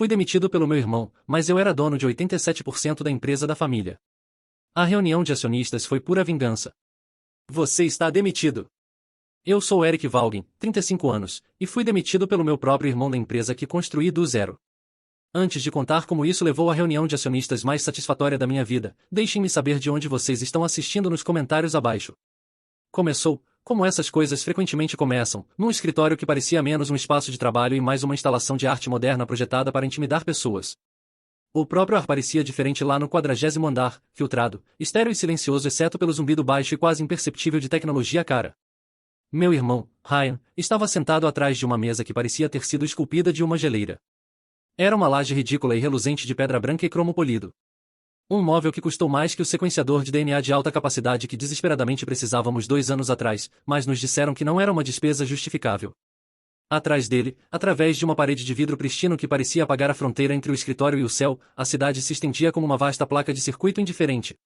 fui demitido pelo meu irmão, mas eu era dono de 87% da empresa da família. A reunião de acionistas foi pura vingança. Você está demitido. Eu sou Eric Valgin, 35 anos, e fui demitido pelo meu próprio irmão da empresa que construí do zero. Antes de contar como isso levou à reunião de acionistas mais satisfatória da minha vida, deixem-me saber de onde vocês estão assistindo nos comentários abaixo. Começou, como essas coisas frequentemente começam, num escritório que parecia menos um espaço de trabalho e mais uma instalação de arte moderna projetada para intimidar pessoas. O próprio ar parecia diferente lá no 40º andar, filtrado, estéril e silencioso exceto pelo zumbido baixo e quase imperceptível de tecnologia cara. Meu irmão, Ryan, estava sentado atrás de uma mesa que parecia ter sido esculpida de uma geleira. Era uma laje ridícula e reluzente de pedra branca e cromo polido. Um móvel que custou mais que o sequenciador de DNA de alta capacidade que desesperadamente precisávamos 2 anos atrás, mas nos disseram que não era uma despesa justificável. Atrás dele, através de uma parede de vidro pristino que parecia apagar a fronteira entre o escritório e o céu, a cidade se estendia como uma vasta placa de circuito indiferente.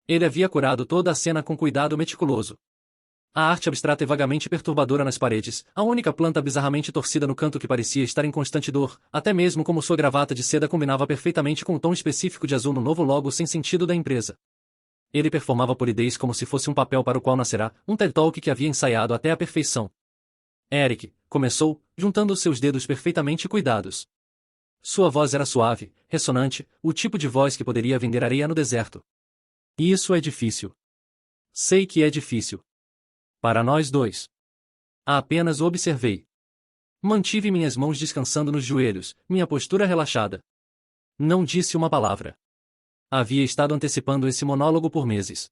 Ele havia curado toda a cena com cuidado meticuloso. A arte abstrata e vagamente perturbadora nas paredes, a única planta bizarramente torcida no canto que parecia estar em constante dor, até mesmo como sua gravata de seda combinava perfeitamente com o tom específico de azul no novo logo sem sentido da empresa. Ele performava polidez como se fosse um papel para o qual nascerá, um TED Talk que havia ensaiado até a perfeição. Eric, começou, juntando seus dedos perfeitamente cuidados. Sua voz era suave, ressonante, o tipo de voz que poderia vender areia no deserto. E isso é difícil. Sei que é difícil. Para nós dois. Apenas o observei. Mantive minhas mãos descansando nos joelhos, minha postura relaxada. Não disse uma palavra. Havia estado antecipando esse monólogo por meses.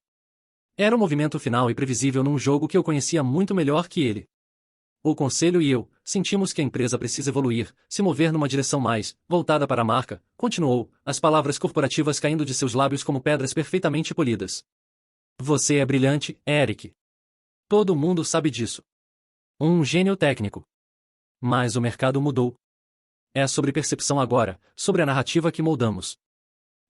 Era o movimento final e previsível num jogo que eu conhecia muito melhor que ele. O conselho e eu sentimos que a empresa precisa evoluir, se mover numa direção mais voltada para a marca, continuou, as palavras corporativas caindo de seus lábios como pedras perfeitamente polidas. Você é brilhante, Eric. Todo mundo sabe disso. Um gênio técnico. Mas o mercado mudou. É sobre percepção agora, sobre a narrativa que moldamos.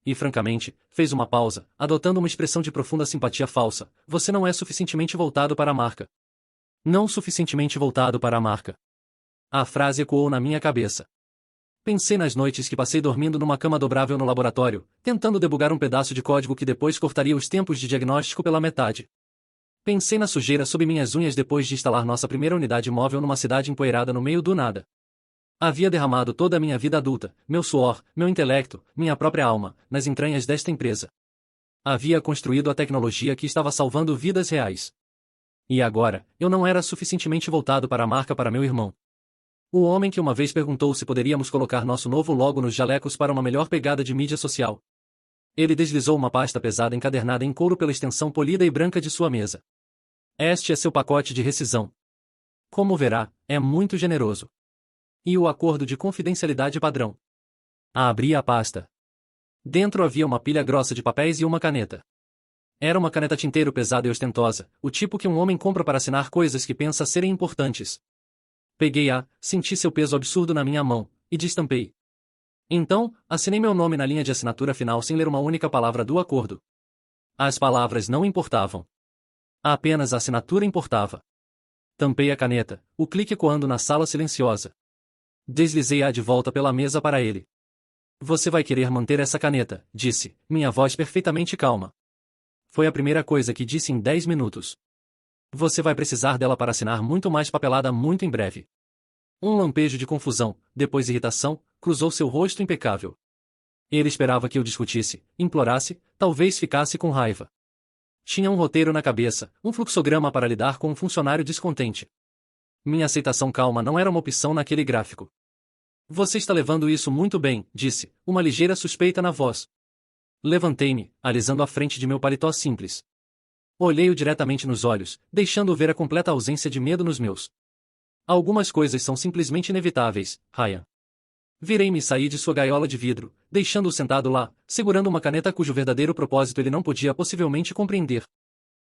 E francamente, fez uma pausa, adotando uma expressão de profunda simpatia falsa, você não é suficientemente voltado para a marca. Não suficientemente voltado para a marca. A frase ecoou na minha cabeça. Pensei nas noites que passei dormindo numa cama dobrável no laboratório, tentando debugar um pedaço de código que depois cortaria os tempos de diagnóstico pela metade. Pensei na sujeira sob minhas unhas depois de instalar nossa primeira unidade móvel numa cidade empoeirada no meio do nada. Havia derramado toda a minha vida adulta, meu suor, meu intelecto, minha própria alma, nas entranhas desta empresa. Havia construído a tecnologia que estava salvando vidas reais. E agora, eu não era suficientemente voltado para a marca para meu irmão. O homem que uma vez perguntou se poderíamos colocar nosso novo logo nos jalecos para uma melhor pegada de mídia social. Ele deslizou uma pasta pesada encadernada em couro pela extensão polida e branca de sua mesa. Este é seu pacote de rescisão. Como verá, é muito generoso. E o acordo de confidencialidade padrão. Abri a pasta. Dentro havia uma pilha grossa de papéis e uma caneta. Era uma caneta tinteiro pesada e ostentosa, o tipo que um homem compra para assinar coisas que pensa serem importantes. Peguei-a, senti seu peso absurdo na minha mão, e destampei. Então, assinei meu nome na linha de assinatura final sem ler uma única palavra do acordo. As palavras não importavam. Apenas a assinatura importava. Tampei a caneta, o clique ecoando na sala silenciosa. Deslizei-a de volta pela mesa para ele. Você vai querer manter essa caneta, disse, minha voz perfeitamente calma. Foi a primeira coisa que disse em 10 minutos. Você vai precisar dela para assinar muito mais papelada muito em breve. Um lampejo de confusão, depois irritação, cruzou seu rosto impecável. Ele esperava que eu discutisse, implorasse, talvez ficasse com raiva. Tinha um roteiro na cabeça, um fluxograma para lidar com um funcionário descontente. Minha aceitação calma não era uma opção naquele gráfico. Você está levando isso muito bem, disse, uma ligeira suspeita na voz. Levantei-me, alisando a frente de meu paletó simples. Olhei-o diretamente nos olhos, deixando-o ver a completa ausência de medo nos meus. Algumas coisas são simplesmente inevitáveis, Ryan. Virei-me e saí de sua gaiola de vidro, deixando-o sentado lá, segurando uma caneta cujo verdadeiro propósito ele não podia possivelmente compreender.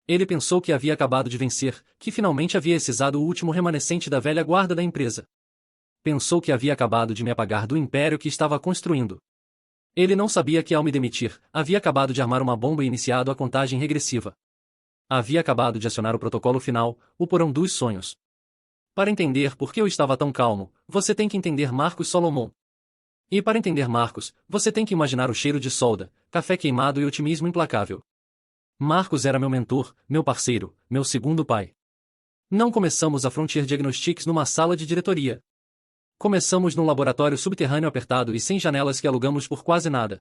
Ele pensou que havia acabado de vencer, que finalmente havia excisado o último remanescente da velha guarda da empresa. Pensou que havia acabado de me apagar do império que estava construindo. Ele não sabia que ao me demitir, havia acabado de armar uma bomba e iniciado a contagem regressiva. Havia acabado de acionar o protocolo final, o porão dos sonhos. Para entender por que eu estava tão calmo, você tem que entender Marcos Solomon. E para entender Marcos, você tem que imaginar o cheiro de solda, café queimado e otimismo implacável. Marcos era meu mentor, meu parceiro, meu segundo pai. Não começamos a Frontier Diagnostics numa sala de diretoria. Começamos num laboratório subterrâneo apertado e sem janelas que alugamos por quase nada.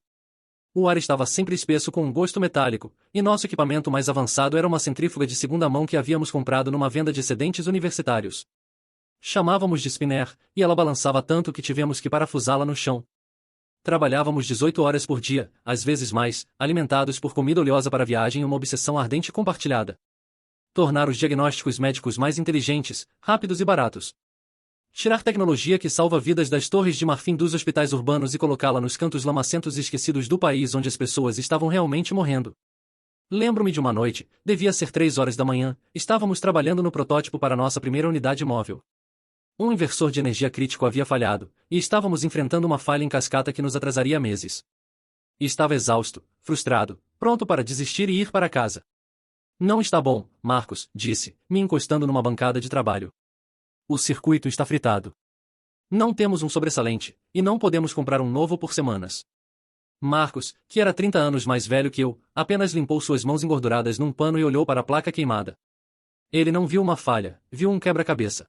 O ar estava sempre espesso com um gosto metálico, e nosso equipamento mais avançado era uma centrífuga de segunda mão que havíamos comprado numa venda de excedentes universitários. Chamávamos de spinner, e ela balançava tanto que tivemos que parafusá-la no chão. Trabalhávamos 18 horas por dia, às vezes mais, alimentados por comida oleosa para a viagem e uma obsessão ardente e compartilhada. Tornar os diagnósticos médicos mais inteligentes, rápidos e baratos. Tirar tecnologia que salva vidas das torres de marfim dos hospitais urbanos e colocá-la nos cantos lamacentos e esquecidos do país onde as pessoas estavam realmente morrendo. Lembro-me de uma noite, devia ser 3 horas da manhã, estávamos trabalhando no protótipo para nossa primeira unidade móvel. Um inversor de energia crítico havia falhado, e estávamos enfrentando uma falha em cascata que nos atrasaria meses. Estava exausto, frustrado, pronto para desistir e ir para casa. Não está bom, Marcos, disse, me encostando numa bancada de trabalho. O circuito está fritado. Não temos um sobressalente, e não podemos comprar um novo por semanas. Marcos, que era 30 anos mais velho que eu, apenas limpou suas mãos engorduradas num pano e olhou para a placa queimada. Ele não viu uma falha, viu um quebra-cabeça.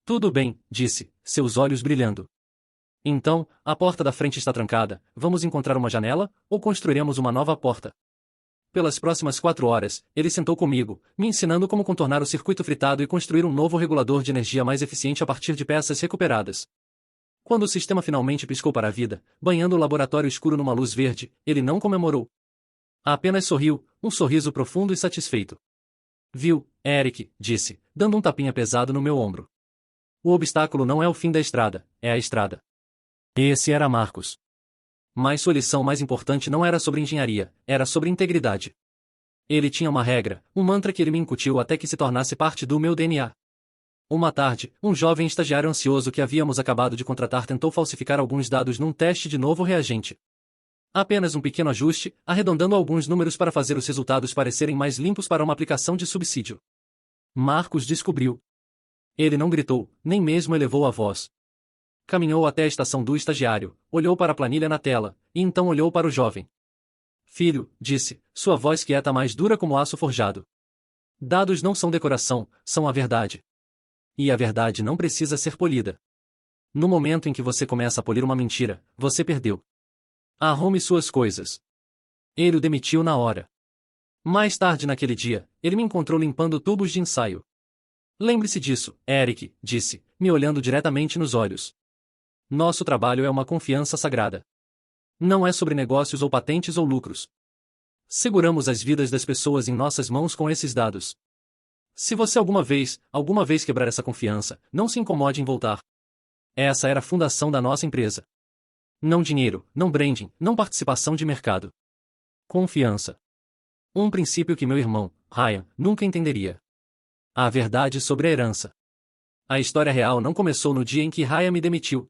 Tudo bem, disse, seus olhos brilhando. Então, a porta da frente está trancada, vamos encontrar uma janela, ou construiremos uma nova porta? Pelas próximas 4 horas, ele sentou comigo, me ensinando como contornar o circuito fritado e construir um novo regulador de energia mais eficiente a partir de peças recuperadas. Quando o sistema finalmente piscou para a vida, banhando o laboratório escuro numa luz verde, ele não comemorou. Apenas sorriu, um sorriso profundo e satisfeito. Viu, Eric, disse, dando um tapinha pesado no meu ombro. O obstáculo não é o fim da estrada, é a estrada. Esse era Marcos. Mas sua lição mais importante não era sobre engenharia, era sobre integridade. Ele tinha uma regra, um mantra que ele me incutiu até que se tornasse parte do meu DNA. Uma tarde, um jovem estagiário ansioso que havíamos acabado de contratar tentou falsificar alguns dados num teste de novo reagente. Apenas um pequeno ajuste, arredondando alguns números para fazer os resultados parecerem mais limpos para uma aplicação de subsídio. Marcos descobriu. Ele não gritou, nem mesmo elevou a voz. Caminhou até a estação do estagiário, olhou para a planilha na tela, e então olhou para o jovem. Filho, disse, sua voz quieta mais dura como aço forjado. Dados não são decoração, são a verdade. E a verdade não precisa ser polida. No momento em que você começa a polir uma mentira, você perdeu. Arrume suas coisas. Ele o demitiu na hora. Mais tarde naquele dia, ele me encontrou limpando tubos de ensaio. Lembre-se disso, Eric, disse, me olhando diretamente nos olhos. Nosso trabalho é uma confiança sagrada. Não é sobre negócios ou patentes ou lucros. Seguramos as vidas das pessoas em nossas mãos com esses dados. Se você alguma vez quebrar essa confiança, não se incomode em voltar. Essa era a fundação da nossa empresa. Não dinheiro, não branding, não participação de mercado. Confiança. Um princípio que meu irmão, Ryan, nunca entenderia. A verdade sobre a herança. A história real não começou no dia em que Ryan me demitiu.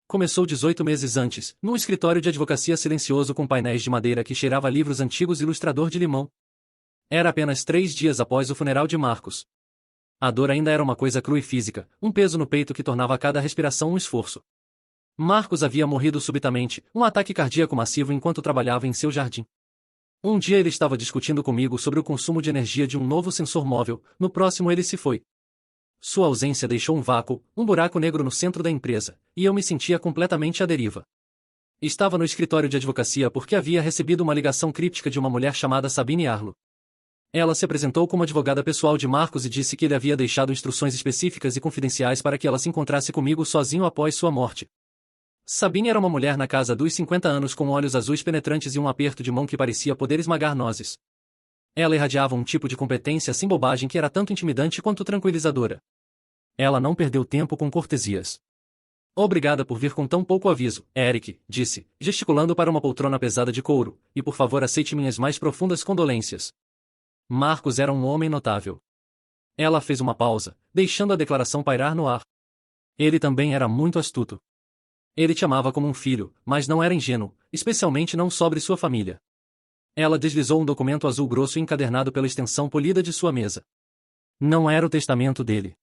Começou 18 meses antes, num escritório de advocacia silencioso com painéis de madeira que cheirava a livros antigos e ilustrador de limão. Era apenas 3 dias após o funeral de Marcos. A dor ainda era uma coisa crua e física, um peso no peito que tornava cada respiração um esforço. Marcos havia morrido subitamente, um ataque cardíaco massivo enquanto trabalhava em seu jardim. Um dia ele estava discutindo comigo sobre o consumo de energia de um novo sensor móvel, no próximo ele se foi. Sua ausência deixou um vácuo, um buraco negro no centro da empresa, e eu me sentia completamente à deriva. Estava no escritório de advocacia porque havia recebido uma ligação críptica de uma mulher chamada Sabine Arlo. Ela se apresentou como advogada pessoal de Marcos e disse que ele havia deixado instruções específicas e confidenciais para que ela se encontrasse comigo sozinho após sua morte. Sabine era uma mulher na casa dos 50 anos com olhos azuis penetrantes e um aperto de mão que parecia poder esmagar nozes. Ela irradiava um tipo de competência sem bobagem que era tanto intimidante quanto tranquilizadora. Ela não perdeu tempo com cortesias. Obrigada por vir com tão pouco aviso, Eric, disse, gesticulando para uma poltrona pesada de couro, e por favor aceite minhas mais profundas condolências. Marcos era um homem notável. Ela fez uma pausa, deixando a declaração pairar no ar. Ele também era muito astuto. Ele te amava como um filho, mas não era ingênuo, especialmente não sobre sua família. Ela deslizou um documento azul grosso encadernado pela extensão polida de sua mesa. Não era o testamento dele.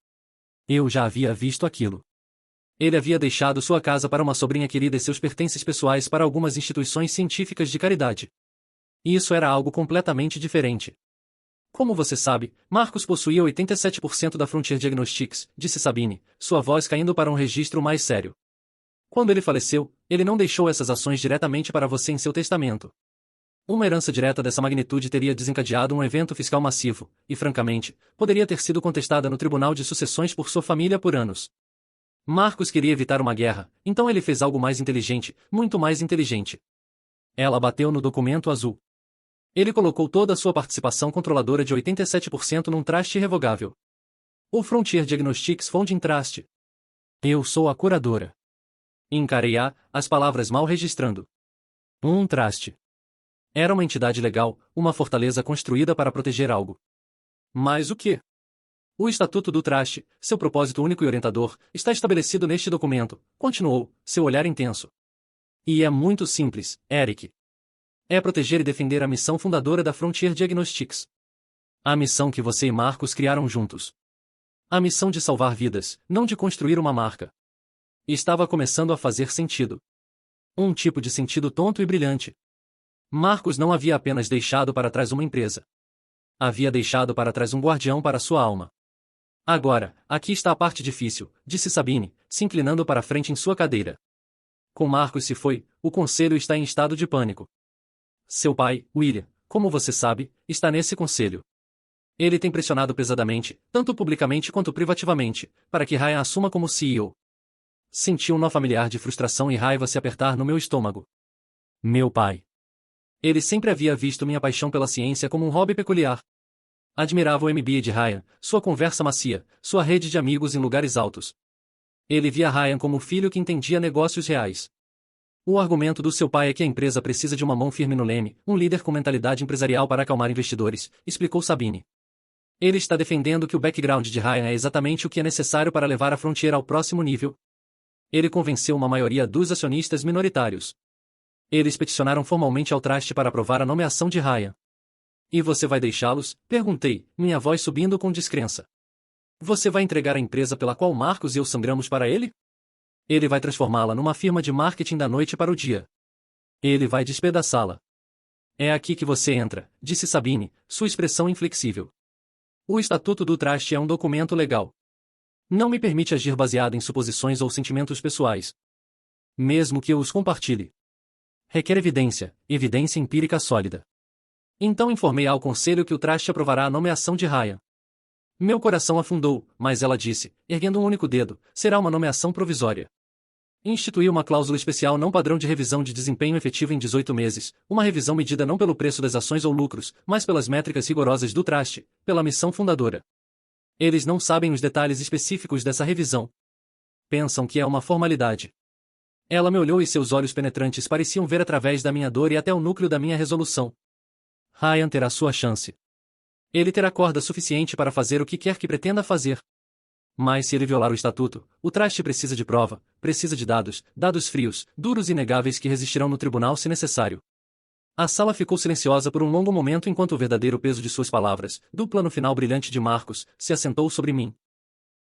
Eu já havia visto aquilo. Ele havia deixado sua casa para uma sobrinha querida e seus pertences pessoais para algumas instituições científicas de caridade. E isso era algo completamente diferente. Como você sabe, Marcos possuía 87% da Frontier Diagnostics, disse Sabine, sua voz caindo para um registro mais sério. Quando ele faleceu, ele não deixou essas ações diretamente para você em seu testamento. Uma herança direta dessa magnitude teria desencadeado um evento fiscal massivo, e francamente, poderia ter sido contestada no Tribunal de Sucessões por sua família por anos. Marcos queria evitar uma guerra, então ele fez algo mais inteligente, muito mais inteligente. Ela bateu no documento azul. Ele colocou toda a sua participação controladora de 87% num traste irrevogável. O Frontier Diagnostics Founding Trust. Eu sou a curadora. Encarei as palavras mal registrando. Um traste. Era uma entidade legal, uma fortaleza construída para proteger algo. Mas o quê? O Estatuto do Traste, seu propósito único e orientador, está estabelecido neste documento, continuou, seu olhar intenso. E é muito simples, Eric. É proteger e defender a missão fundadora da Frontier Diagnostics. A missão que você e Marcos criaram juntos. A missão de salvar vidas, não de construir uma marca. Estava começando a fazer sentido. Um tipo de sentido tonto e brilhante. Marcos não havia apenas deixado para trás uma empresa. Havia deixado para trás um guardião para sua alma. Agora, aqui está a parte difícil, disse Sabine, se inclinando para frente em sua cadeira. Com Marcos se foi, o conselho está em estado de pânico. Seu pai, William, como você sabe, está nesse conselho. Ele tem pressionado pesadamente, tanto publicamente quanto privativamente, para que Ryan assuma como CEO. Senti um nó familiar de frustração e raiva se apertar no meu estômago. Meu pai. Ele sempre havia visto minha paixão pela ciência como um hobby peculiar. Admirava o MBA de Ryan, sua conversa macia, sua rede de amigos em lugares altos. Ele via Ryan como o filho que entendia negócios reais. O argumento do seu pai é que a empresa precisa de uma mão firme no leme, um líder com mentalidade empresarial para acalmar investidores, explicou Sabine. Ele está defendendo que o background de Ryan é exatamente o que é necessário para levar a Frontier ao próximo nível. Ele convenceu uma maioria dos acionistas minoritários. Eles peticionaram formalmente ao Trust para aprovar a nomeação de Ryan. E você vai deixá-los? Perguntei, minha voz subindo com descrença. Você vai entregar a empresa pela qual Marcos e eu sangramos para ele? Ele vai transformá-la numa firma de marketing da noite para o dia. Ele vai despedaçá-la. É aqui que você entra, disse Sabine, sua expressão inflexível. O Estatuto do Trust é um documento legal. Não me permite agir baseado em suposições ou sentimentos pessoais. Mesmo que eu os compartilhe. Requer evidência empírica sólida. Então informei ao conselho que o Trust aprovará a nomeação de Ryan. Meu coração afundou, mas ela disse, erguendo um único dedo, será uma nomeação provisória. Instituiu uma cláusula especial não padrão de revisão de desempenho efetivo em 18 meses, uma revisão medida não pelo preço das ações ou lucros, mas pelas métricas rigorosas do Trust, pela missão fundadora. Eles não sabem os detalhes específicos dessa revisão. Pensam que é uma formalidade. Ela me olhou e seus olhos penetrantes pareciam ver através da minha dor e até o núcleo da minha resolução. Ryan terá sua chance. Ele terá corda suficiente para fazer o que quer que pretenda fazer. Mas se ele violar o estatuto, o Trust precisa de prova, precisa de dados frios, duros e inegáveis que resistirão no tribunal se necessário. A sala ficou silenciosa por um longo momento enquanto o verdadeiro peso de suas palavras, do plano final brilhante de Marcos, se assentou sobre mim.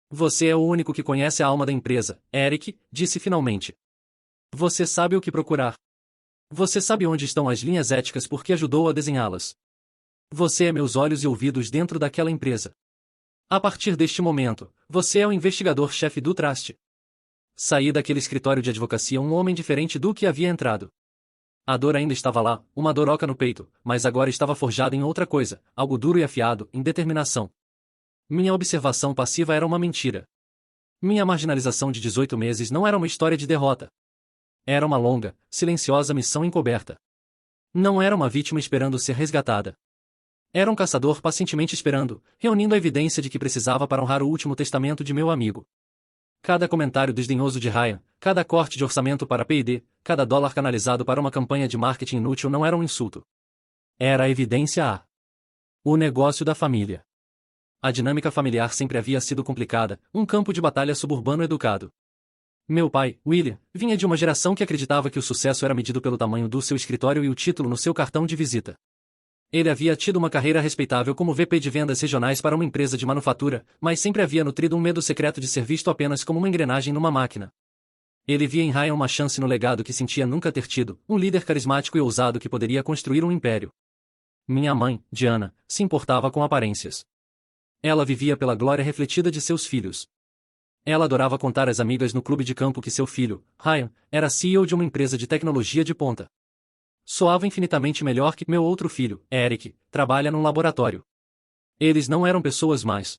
Você é o único que conhece a alma da empresa, Eric, disse finalmente. Você sabe o que procurar. Você sabe onde estão as linhas éticas porque ajudou a desenhá-las. Você é meus olhos e ouvidos dentro daquela empresa. A partir deste momento, você é o investigador-chefe do Trust. Saí daquele escritório de advocacia um homem diferente do que havia entrado. A dor ainda estava lá, uma dor oca no peito, mas agora estava forjada em outra coisa, algo duro e afiado, em determinação. Minha observação passiva era uma mentira. Minha marginalização de 18 meses não era uma história de derrota. Era uma longa, silenciosa missão encoberta. Não era uma vítima esperando ser resgatada. Era um caçador pacientemente esperando, reunindo a evidência de que precisava para honrar o último testamento de meu amigo. Cada comentário desdenhoso de Ryan, cada corte de orçamento para P&D, cada dólar canalizado para uma campanha de marketing inútil não era um insulto. Era a evidência o negócio da família. A dinâmica familiar sempre havia sido complicada, um campo de batalha suburbano educado. Meu pai, William, vinha de uma geração que acreditava que o sucesso era medido pelo tamanho do seu escritório e o título no seu cartão de visita. Ele havia tido uma carreira respeitável como VP de vendas regionais para uma empresa de manufatura, mas sempre havia nutrido um medo secreto de ser visto apenas como uma engrenagem numa máquina. Ele via em Ryan uma chance no legado que sentia nunca ter tido, um líder carismático e ousado que poderia construir um império. Minha mãe, Diana, se importava com aparências. Ela vivia pela glória refletida de seus filhos. Ela adorava contar às amigas no clube de campo que seu filho, Ryan, era CEO de uma empresa de tecnologia de ponta. Soava infinitamente melhor que meu outro filho, Eric, trabalha num laboratório. Eles não eram pessoas más.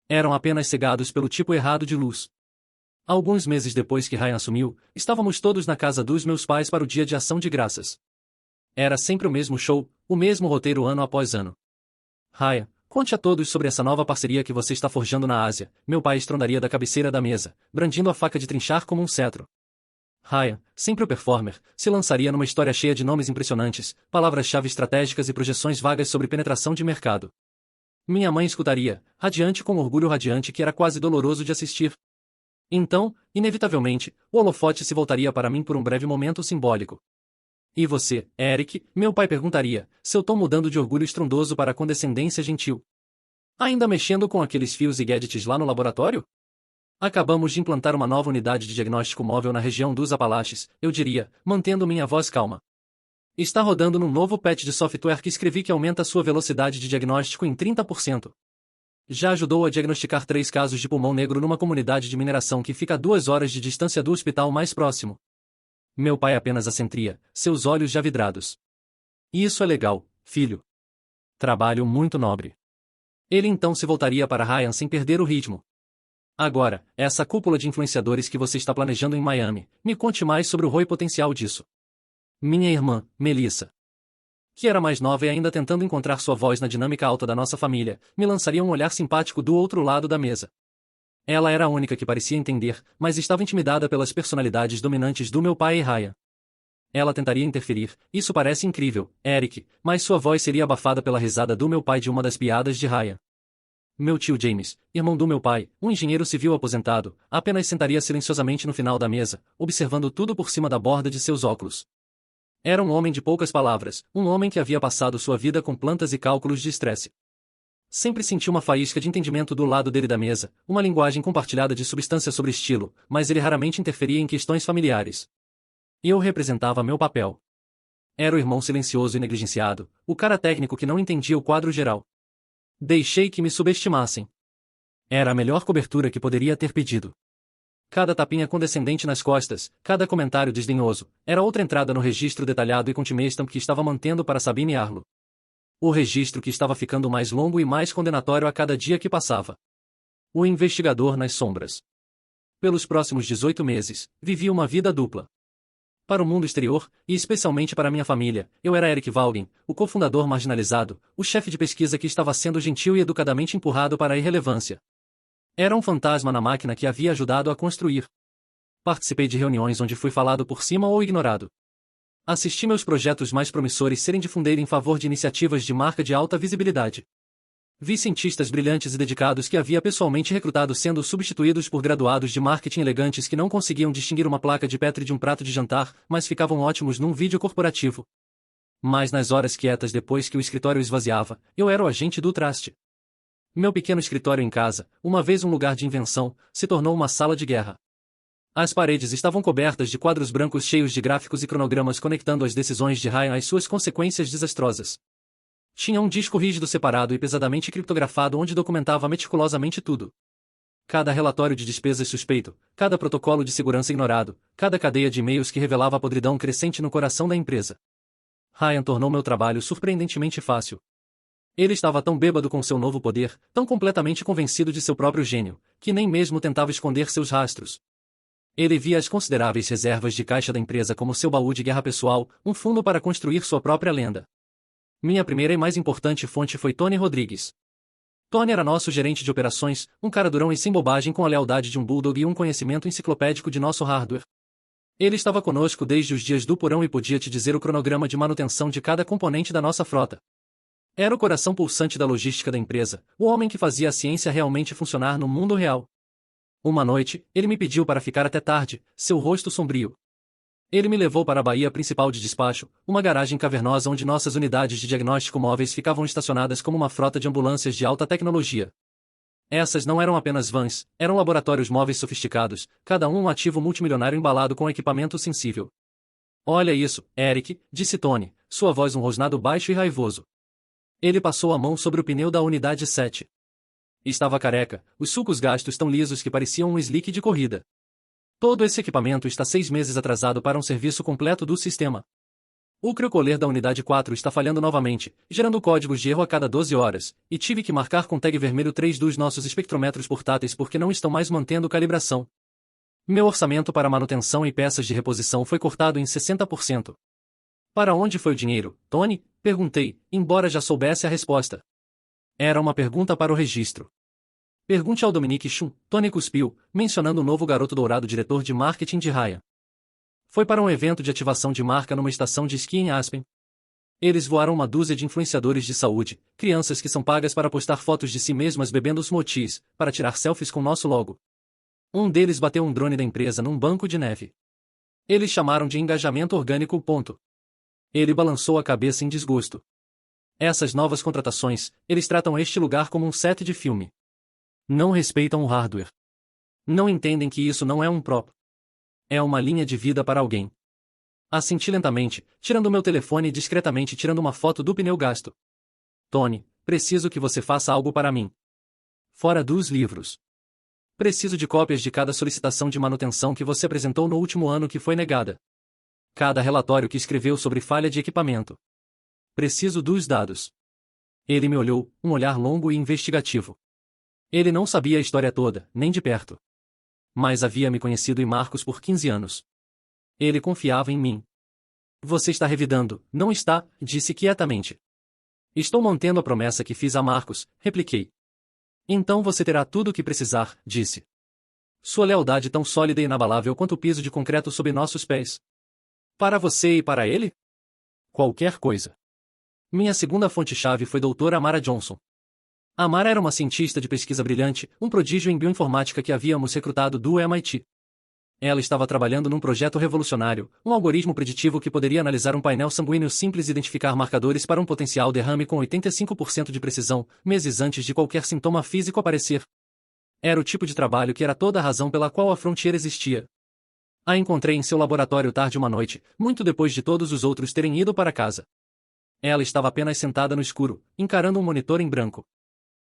Eram apenas cegados pelo tipo errado de luz. Alguns meses depois que Ryan assumiu, estávamos todos na casa dos meus pais para o dia de ação de graças. Era sempre o mesmo show, o mesmo roteiro ano após ano. Ryan, conte a todos sobre essa nova parceria que você está forjando na Ásia. Meu pai estrondaria da cabeceira da mesa, brandindo a faca de trinchar como um cetro. Ryan, sempre o performer, se lançaria numa história cheia de nomes impressionantes, palavras-chave estratégicas e projeções vagas sobre penetração de mercado. Minha mãe escutaria, radiante com orgulho radiante que era quase doloroso de assistir. Então, inevitavelmente, o holofote se voltaria para mim por um breve momento simbólico. E você, Eric? Meu pai perguntaria, seu tom mudando de orgulho estrondoso para condescendência gentil. Ainda mexendo com aqueles fios e gadgets lá no laboratório? Acabamos de implantar uma nova unidade de diagnóstico móvel na região dos Apalaches, eu diria, mantendo minha voz calma. Está rodando num novo patch de software que escrevi que aumenta sua velocidade de diagnóstico em 30%. Já ajudou a diagnosticar 3 casos de pulmão negro numa comunidade de mineração que fica a 2 horas de distância do hospital mais próximo. Meu pai apenas assentria, seus olhos já vidrados. Isso é legal, filho. Trabalho muito nobre. Ele então se voltaria para Ryan sem perder o ritmo. Agora, essa cúpula de influenciadores que você está planejando em Miami, me conte mais sobre o ROI potencial disso. Minha irmã, Melissa, que era mais nova e ainda tentando encontrar sua voz na dinâmica alta da nossa família, me lançaria um olhar simpático do outro lado da mesa. Ela era a única que parecia entender, mas estava intimidada pelas personalidades dominantes do meu pai e Ryan. Ela tentaria interferir, isso parece incrível, Eric, mas sua voz seria abafada pela risada do meu pai de uma das piadas de Ryan. Meu tio James, irmão do meu pai, um engenheiro civil aposentado, apenas sentaria silenciosamente no final da mesa, observando tudo por cima da borda de seus óculos. Era um homem de poucas palavras, um homem que havia passado sua vida com plantas e cálculos de estresse. Sempre senti uma faísca de entendimento do lado dele da mesa, uma linguagem compartilhada de substância sobre estilo, mas ele raramente interferia em questões familiares. Eu representava meu papel. Era o irmão silencioso e negligenciado, o cara técnico que não entendia o quadro geral. Deixei que me subestimassem. Era a melhor cobertura que poderia ter pedido. Cada tapinha condescendente nas costas, cada comentário desdenhoso, era outra entrada no registro detalhado e contimestam que estava mantendo para Sabine Arlo. O registro que estava ficando mais longo e mais condenatório a cada dia que passava. O investigador nas sombras. Pelos próximos 18 meses, vivi uma vida dupla. Para o mundo exterior, e especialmente para minha família, eu era Eric Vaughan, o cofundador marginalizado, o chefe de pesquisa que estava sendo gentil e educadamente empurrado para a irrelevância. Era um fantasma na máquina que havia ajudado a construir. Participei de reuniões onde fui falado por cima ou ignorado. Assisti meus projetos mais promissores serem difundidos em favor de iniciativas de marca de alta visibilidade. Vi cientistas brilhantes e dedicados que havia pessoalmente recrutado sendo substituídos por graduados de marketing elegantes que não conseguiam distinguir uma placa de Petri de um prato de jantar, mas ficavam ótimos num vídeo corporativo. Mas nas horas quietas depois que o escritório esvaziava, eu era o agente do traste. Meu pequeno escritório em casa, uma vez um lugar de invenção, se tornou uma sala de guerra. As paredes estavam cobertas de quadros brancos cheios de gráficos e cronogramas conectando as decisões de Ryan às suas consequências desastrosas. Tinha um disco rígido separado e pesadamente criptografado onde documentava meticulosamente tudo. Cada relatório de despesas suspeito, cada protocolo de segurança ignorado, cada cadeia de e-mails que revelava a podridão crescente no coração da empresa. Ryan tornou meu trabalho surpreendentemente fácil. Ele estava tão bêbado com seu novo poder, tão completamente convencido de seu próprio gênio, que nem mesmo tentava esconder seus rastros. Ele via as consideráveis reservas de caixa da empresa como seu baú de guerra pessoal, um fundo para construir sua própria lenda. Minha primeira e mais importante fonte foi Tony Rodrigues. Tony era nosso gerente de operações, um cara durão e sem bobagem com a lealdade de um bulldog e um conhecimento enciclopédico de nosso hardware. Ele estava conosco desde os dias do porão e podia te dizer o cronograma de manutenção de cada componente da nossa frota. Era o coração pulsante da logística da empresa, o homem que fazia a ciência realmente funcionar no mundo real. Uma noite, ele me pediu para ficar até tarde, seu rosto sombrio. Ele me levou para a baía principal de despacho, uma garagem cavernosa onde nossas unidades de diagnóstico móveis ficavam estacionadas como uma frota de ambulâncias de alta tecnologia. Essas não eram apenas vans, eram laboratórios móveis sofisticados, cada um ativo multimilionário embalado com equipamento sensível. Olha isso, Eric, disse Tony, sua voz um rosnado baixo e raivoso. Ele passou a mão sobre o pneu da unidade 7. Estava careca, os sulcos gastos tão lisos que pareciam um slick de corrida. Todo esse equipamento está 6 meses atrasado para um serviço completo do sistema. O criocoler da unidade 4 está falhando novamente, gerando códigos de erro a cada 12 horas, e tive que marcar com tag vermelho 3 dos nossos espectrômetros portáteis porque não estão mais mantendo calibração. Meu orçamento para manutenção e peças de reposição foi cortado em 60%. Para onde foi o dinheiro, Tony? Perguntei, embora já soubesse a resposta. Era uma pergunta para o registro. Pergunte ao Dominique Chun, Tony cuspiu, mencionando o novo garoto dourado diretor de marketing de Ryan. Foi para um evento de ativação de marca numa estação de esqui em Aspen. Eles voaram uma dúzia de influenciadores de saúde, crianças que são pagas para postar fotos de si mesmas bebendo smoothies, para tirar selfies com nosso logo. Um deles bateu um drone da empresa num banco de neve. Eles chamaram de engajamento orgânico. Ele balançou a cabeça em desgosto. Essas novas contratações, eles tratam este lugar como um set de filme. Não respeitam o hardware. Não entendem que isso não é um prop. É uma linha de vida para alguém. Assenti lentamente, tirando meu telefone e discretamente tirando uma foto do pneu gasto. Tony, preciso que você faça algo para mim. Fora dos livros. Preciso de cópias de cada solicitação de manutenção que você apresentou no último ano que foi negada. Cada relatório que escreveu sobre falha de equipamento. Preciso dos dados. Ele me olhou, um olhar longo e investigativo. Ele não sabia a história toda, nem de perto. Mas havia me conhecido em Marcos por 15 anos. Ele confiava em mim. Você está revidando, não está? Disse quietamente. Estou mantendo a promessa que fiz a Marcos, repliquei. Então você terá tudo o que precisar, disse. Sua lealdade tão sólida e inabalável quanto o piso de concreto sob nossos pés. Para você e para ele? Qualquer coisa. Minha segunda fonte-chave foi doutora Amara Johnson. Amara era uma cientista de pesquisa brilhante, um prodígio em bioinformática que havíamos recrutado do MIT. Ela estava trabalhando num projeto revolucionário, um algoritmo preditivo que poderia analisar um painel sanguíneo simples e identificar marcadores para um potencial derrame com 85% de precisão, meses antes de qualquer sintoma físico aparecer. Era o tipo de trabalho que era toda a razão pela qual a Frontier existia. A encontrei em seu laboratório tarde uma noite, muito depois de todos os outros terem ido para casa. Ela estava apenas sentada no escuro, encarando um monitor em branco.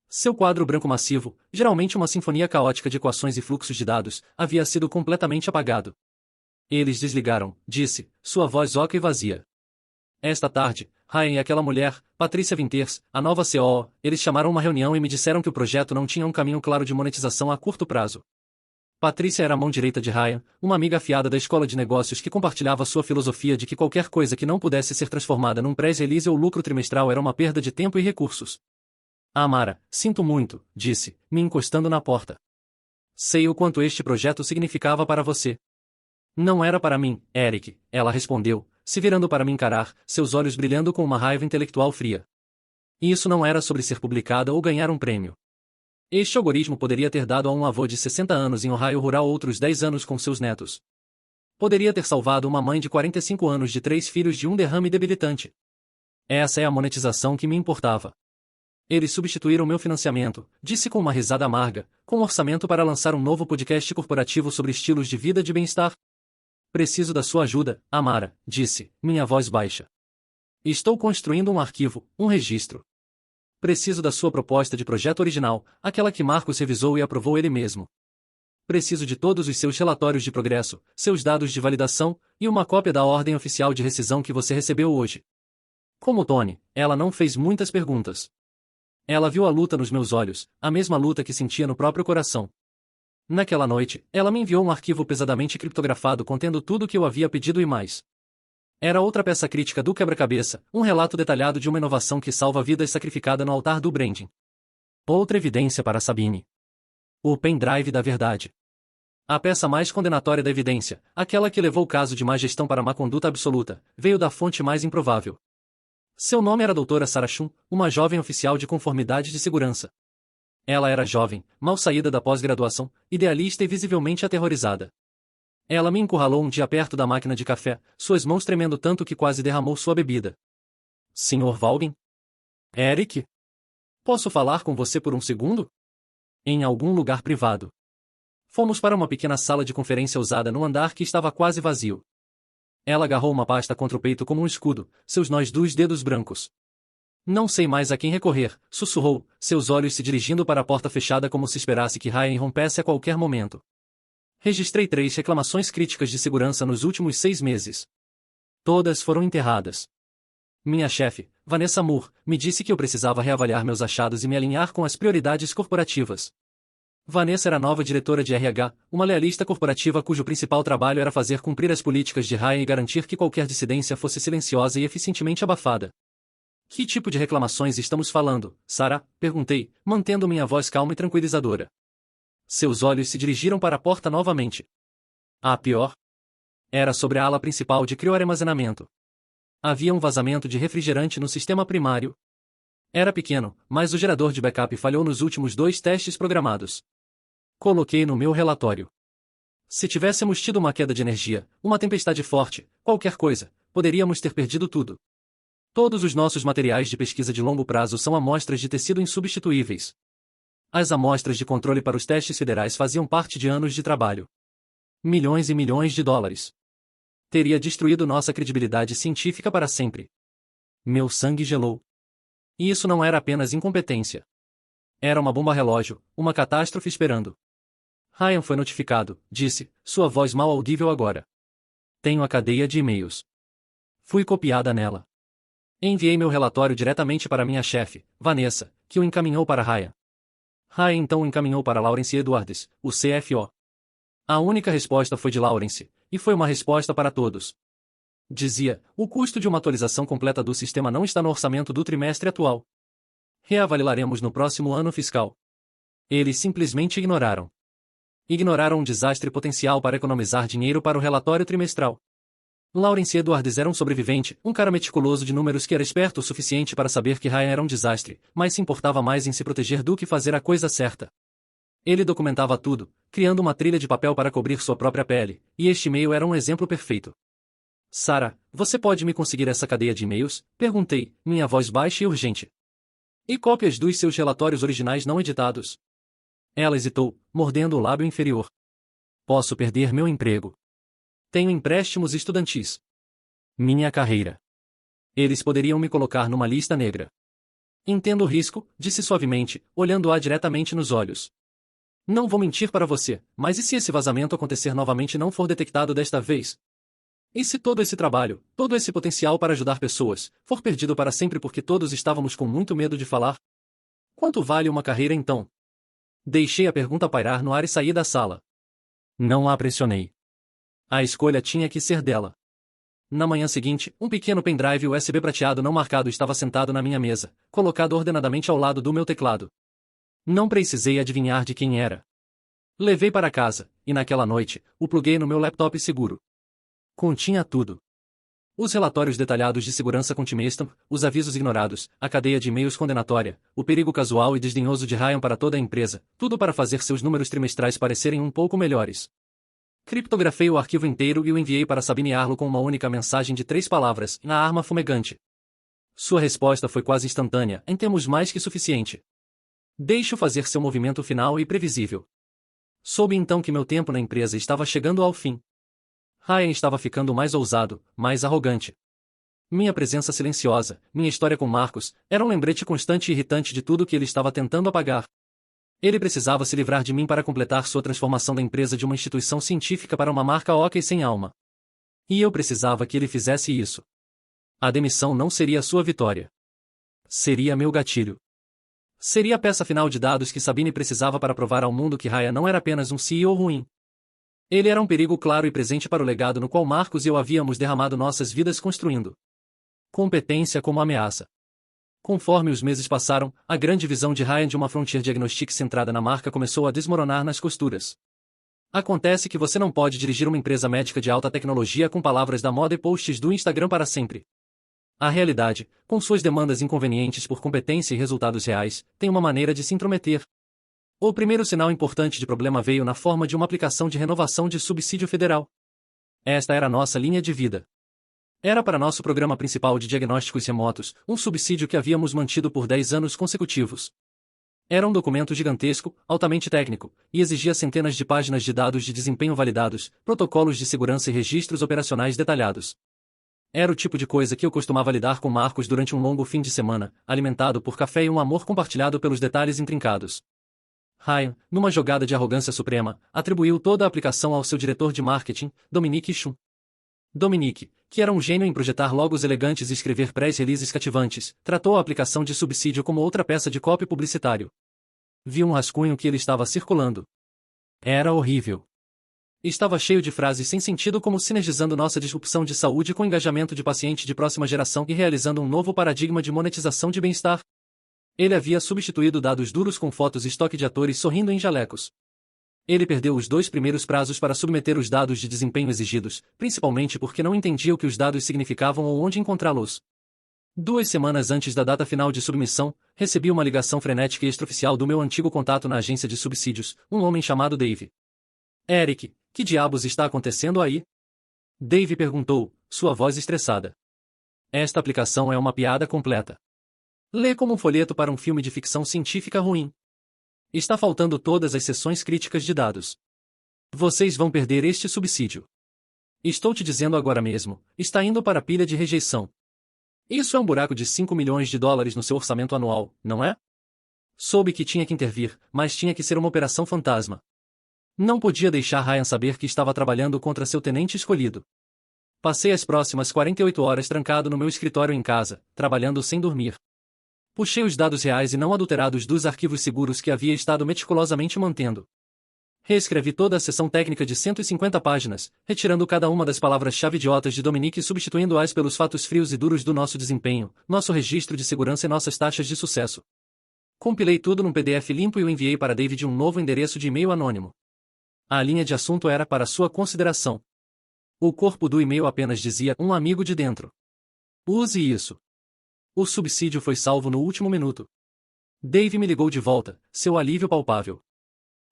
Seu quadro branco massivo, geralmente uma sinfonia caótica de equações e fluxos de dados, havia sido completamente apagado. Eles desligaram, disse, sua voz oca e vazia. Esta tarde, Ryan e aquela mulher, Patrícia Winters, a nova COO, eles chamaram uma reunião e me disseram que o projeto não tinha um caminho claro de monetização a curto prazo. Patrícia era a mão direita de Ryan, uma amiga afiada da escola de negócios que compartilhava sua filosofia de que qualquer coisa que não pudesse ser transformada num pré-release ou lucro trimestral era uma perda de tempo e recursos. Amara, sinto muito, disse, me encostando na porta. Sei o quanto este projeto significava para você. Não era para mim, Eric, ela respondeu, se virando para me encarar, seus olhos brilhando com uma raiva intelectual fria. Isso não era sobre ser publicada ou ganhar um prêmio. Este algoritmo poderia ter dado a um avô de 60 anos em Ohio rural outros 10 anos com seus netos. Poderia ter salvado uma mãe de 45 anos de 3 filhos de um derrame debilitante. Essa é a monetização que me importava. Eles substituíram meu financiamento, disse com uma risada amarga, com um orçamento para lançar um novo podcast corporativo sobre estilos de vida de bem-estar. Preciso da sua ajuda, Amara, disse, minha voz baixa. Estou construindo um arquivo, um registro. Preciso da sua proposta de projeto original, aquela que Marcos revisou e aprovou ele mesmo. Preciso de todos os seus relatórios de progresso, seus dados de validação, e uma cópia da ordem oficial de rescisão que você recebeu hoje. Como Tony, ela não fez muitas perguntas. Ela viu a luta nos meus olhos, a mesma luta que sentia no próprio coração. Naquela noite, ela me enviou um arquivo pesadamente criptografado contendo tudo o que eu havia pedido e mais. Era outra peça crítica do quebra-cabeça, um relato detalhado de uma inovação que salva vidas sacrificada no altar do branding. Outra evidência para Sabine. O pendrive da verdade. A peça mais condenatória da evidência, aquela que levou o caso de má gestão para má conduta absoluta, veio da fonte mais improvável. Seu nome era doutora Sarah Chun, uma jovem oficial de conformidade de segurança. Ela era jovem, mal saída da pós-graduação, idealista e visivelmente aterrorizada. Ela me encurralou um dia perto da máquina de café, suas mãos tremendo tanto que quase derramou sua bebida. Sr. Vaughan? Eric? Posso falar com você por um segundo? Em algum lugar privado. Fomos para uma pequena sala de conferência usada no andar que estava quase vazio. Ela agarrou uma pasta contra o peito como um escudo, seus nós dos dedos brancos. Não sei mais a quem recorrer, sussurrou, seus olhos se dirigindo para a porta fechada como se esperasse que Ryan rompesse a qualquer momento. Registrei 3 reclamações críticas de segurança nos últimos 6 meses. Todas foram enterradas. Minha chefe, Vanessa Moore, me disse que eu precisava reavaliar meus achados e me alinhar com as prioridades corporativas. Vanessa era nova diretora de RH, uma lealista corporativa cujo principal trabalho era fazer cumprir as políticas de Ryan e garantir que qualquer dissidência fosse silenciosa e eficientemente abafada. Que tipo de reclamações estamos falando, Sarah? Perguntei, mantendo minha voz calma e tranquilizadora. Seus olhos se dirigiram para a porta novamente. A pior? Era sobre a ala principal de crioarmazenamento. Havia um vazamento de refrigerante no sistema primário. Era pequeno, mas o gerador de backup falhou nos últimos 2 testes programados. Coloquei no meu relatório. Se tivéssemos tido uma queda de energia, uma tempestade forte, qualquer coisa, poderíamos ter perdido tudo. Todos os nossos materiais de pesquisa de longo prazo são amostras de tecido insubstituíveis. As amostras de controle para os testes federais faziam parte de anos de trabalho. Milhões e milhões de dólares. Teria destruído nossa credibilidade científica para sempre. Meu sangue gelou. E isso não era apenas incompetência. Era uma bomba-relógio, uma catástrofe esperando. Ryan foi notificado, disse, sua voz mal audível agora. Tenho a cadeia de e-mails. Fui copiada nela. Enviei meu relatório diretamente para minha chefe, Vanessa, que o encaminhou para Ryan. Ryan então o encaminhou para Lawrence Edwards, o CFO. A única resposta foi de Lawrence, e foi uma resposta para todos. Dizia, o custo de uma atualização completa do sistema não está no orçamento do trimestre atual. Reavaliaremos no próximo ano fiscal. Eles simplesmente ignoraram. Ignoraram um desastre potencial para economizar dinheiro para o relatório trimestral. Lawrence Edwards era um sobrevivente, um cara meticuloso de números que era esperto o suficiente para saber que Ryan era um desastre, mas se importava mais em se proteger do que fazer a coisa certa. Ele documentava tudo, criando uma trilha de papel para cobrir sua própria pele, e este e-mail era um exemplo perfeito. Sarah, você pode me conseguir essa cadeia de e-mails? Perguntei, minha voz baixa e urgente. E cópias dos seus relatórios originais não editados? Ela hesitou, mordendo o lábio inferior. Posso perder meu emprego. Tenho empréstimos estudantis. Minha carreira. Eles poderiam me colocar numa lista negra. Entendo o risco, disse suavemente, olhando-a diretamente nos olhos. Não vou mentir para você, mas e se esse vazamento acontecer novamente e não for detectado desta vez? E se todo esse trabalho, todo esse potencial para ajudar pessoas, for perdido para sempre porque todos estávamos com muito medo de falar? Quanto vale uma carreira então? Deixei a pergunta pairar no ar e saí da sala. Não a pressionei. A escolha tinha que ser dela. Na manhã seguinte, um pequeno pendrive USB prateado não marcado estava sentado na minha mesa, colocado ordenadamente ao lado do meu teclado. Não precisei adivinhar de quem era. Levei para casa, e naquela noite, o pluguei no meu laptop seguro. Continha tudo. Os relatórios detalhados de segurança com timestamp, os avisos ignorados, a cadeia de e-mails condenatória, o perigo casual e desdenhoso de Ryan para toda a empresa, tudo para fazer seus números trimestrais parecerem um pouco melhores. Criptografei o arquivo inteiro e o enviei para Sabine Arlo com uma única mensagem de 3 palavras, na arma fumegante. Sua resposta foi quase instantânea, em termos mais que suficiente. Deixe-o fazer seu movimento final e previsível. Soube então que meu tempo na empresa estava chegando ao fim. Ryan estava ficando mais ousado, mais arrogante. Minha presença silenciosa, minha história com Marcos, era um lembrete constante e irritante de tudo que ele estava tentando apagar. Ele precisava se livrar de mim para completar sua transformação da empresa de uma instituição científica para uma marca oca e sem alma. E eu precisava que ele fizesse isso. A demissão não seria sua vitória. Seria meu gatilho. Seria a peça final de dados que Sabine precisava para provar ao mundo que Ryan não era apenas um CEO ruim. Ele era um perigo claro e presente para o legado no qual Marcos e eu havíamos derramado nossas vidas construindo. Competência como ameaça. Conforme os meses passaram, a grande visão de Ryan de uma Frontier Diagnostics centrada na marca começou a desmoronar nas costuras. Acontece que você não pode dirigir uma empresa médica de alta tecnologia com palavras da moda e posts do Instagram para sempre. A realidade, com suas demandas inconvenientes por competência e resultados reais, tem uma maneira de se intrometer. O primeiro sinal importante de problema veio na forma de uma aplicação de renovação de subsídio federal. Esta era a nossa linha de vida. Era para nosso programa principal de diagnósticos remotos, um subsídio que havíamos mantido por 10 anos consecutivos. Era um documento gigantesco, altamente técnico, e exigia centenas de páginas de dados de desempenho validados, protocolos de segurança e registros operacionais detalhados. Era o tipo de coisa que eu costumava lidar com Marcos durante um longo fim de semana, alimentado por café e um amor compartilhado pelos detalhes intrincados. Ryan, numa jogada de arrogância suprema, atribuiu toda a aplicação ao seu diretor de marketing, Dominique Chun. Dominique, que era um gênio em projetar logos elegantes e escrever press-releases cativantes, tratou a aplicação de subsídio como outra peça de copy publicitário. Vi um rascunho que ele estava circulando. Era horrível. Estava cheio de frases sem sentido como sinergizando nossa disrupção de saúde com engajamento de paciente de próxima geração e realizando um novo paradigma de monetização de bem-estar. Ele havia substituído dados duros com fotos e estoque de atores sorrindo em jalecos. Ele perdeu os 2 primeiros prazos para submeter os dados de desempenho exigidos, principalmente porque não entendia o que os dados significavam ou onde encontrá-los. 2 semanas antes da data final de submissão, recebi uma ligação frenética e extraoficial do meu antigo contato na agência de subsídios, um homem chamado Dave. Eric, que diabos está acontecendo aí? Dave perguntou, sua voz estressada. Esta aplicação é uma piada completa. Lê como um folheto para um filme de ficção científica ruim. Está faltando todas as seções críticas de dados. Vocês vão perder este subsídio. Estou te dizendo agora mesmo, está indo para a pilha de rejeição. Isso é um buraco de 5 milhões de dólares no seu orçamento anual, não é? Soube que tinha que intervir, mas tinha que ser uma operação fantasma. Não podia deixar Ryan saber que estava trabalhando contra seu tenente escolhido. Passei as próximas 48 horas trancado no meu escritório em casa, trabalhando sem dormir. Puxei os dados reais e não adulterados dos arquivos seguros que havia estado meticulosamente mantendo. Reescrevi toda a seção técnica de 150 páginas, retirando cada uma das palavras-chave idiotas de Dominique e substituindo-as pelos fatos frios e duros do nosso desempenho, nosso registro de segurança e nossas taxas de sucesso. Compilei tudo num PDF limpo e o enviei para David um novo endereço de e-mail anônimo. A linha de assunto era para sua consideração. O corpo do e-mail apenas dizia um amigo de dentro. Use isso. O subsídio foi salvo no último minuto. Dave me ligou de volta, seu alívio palpável.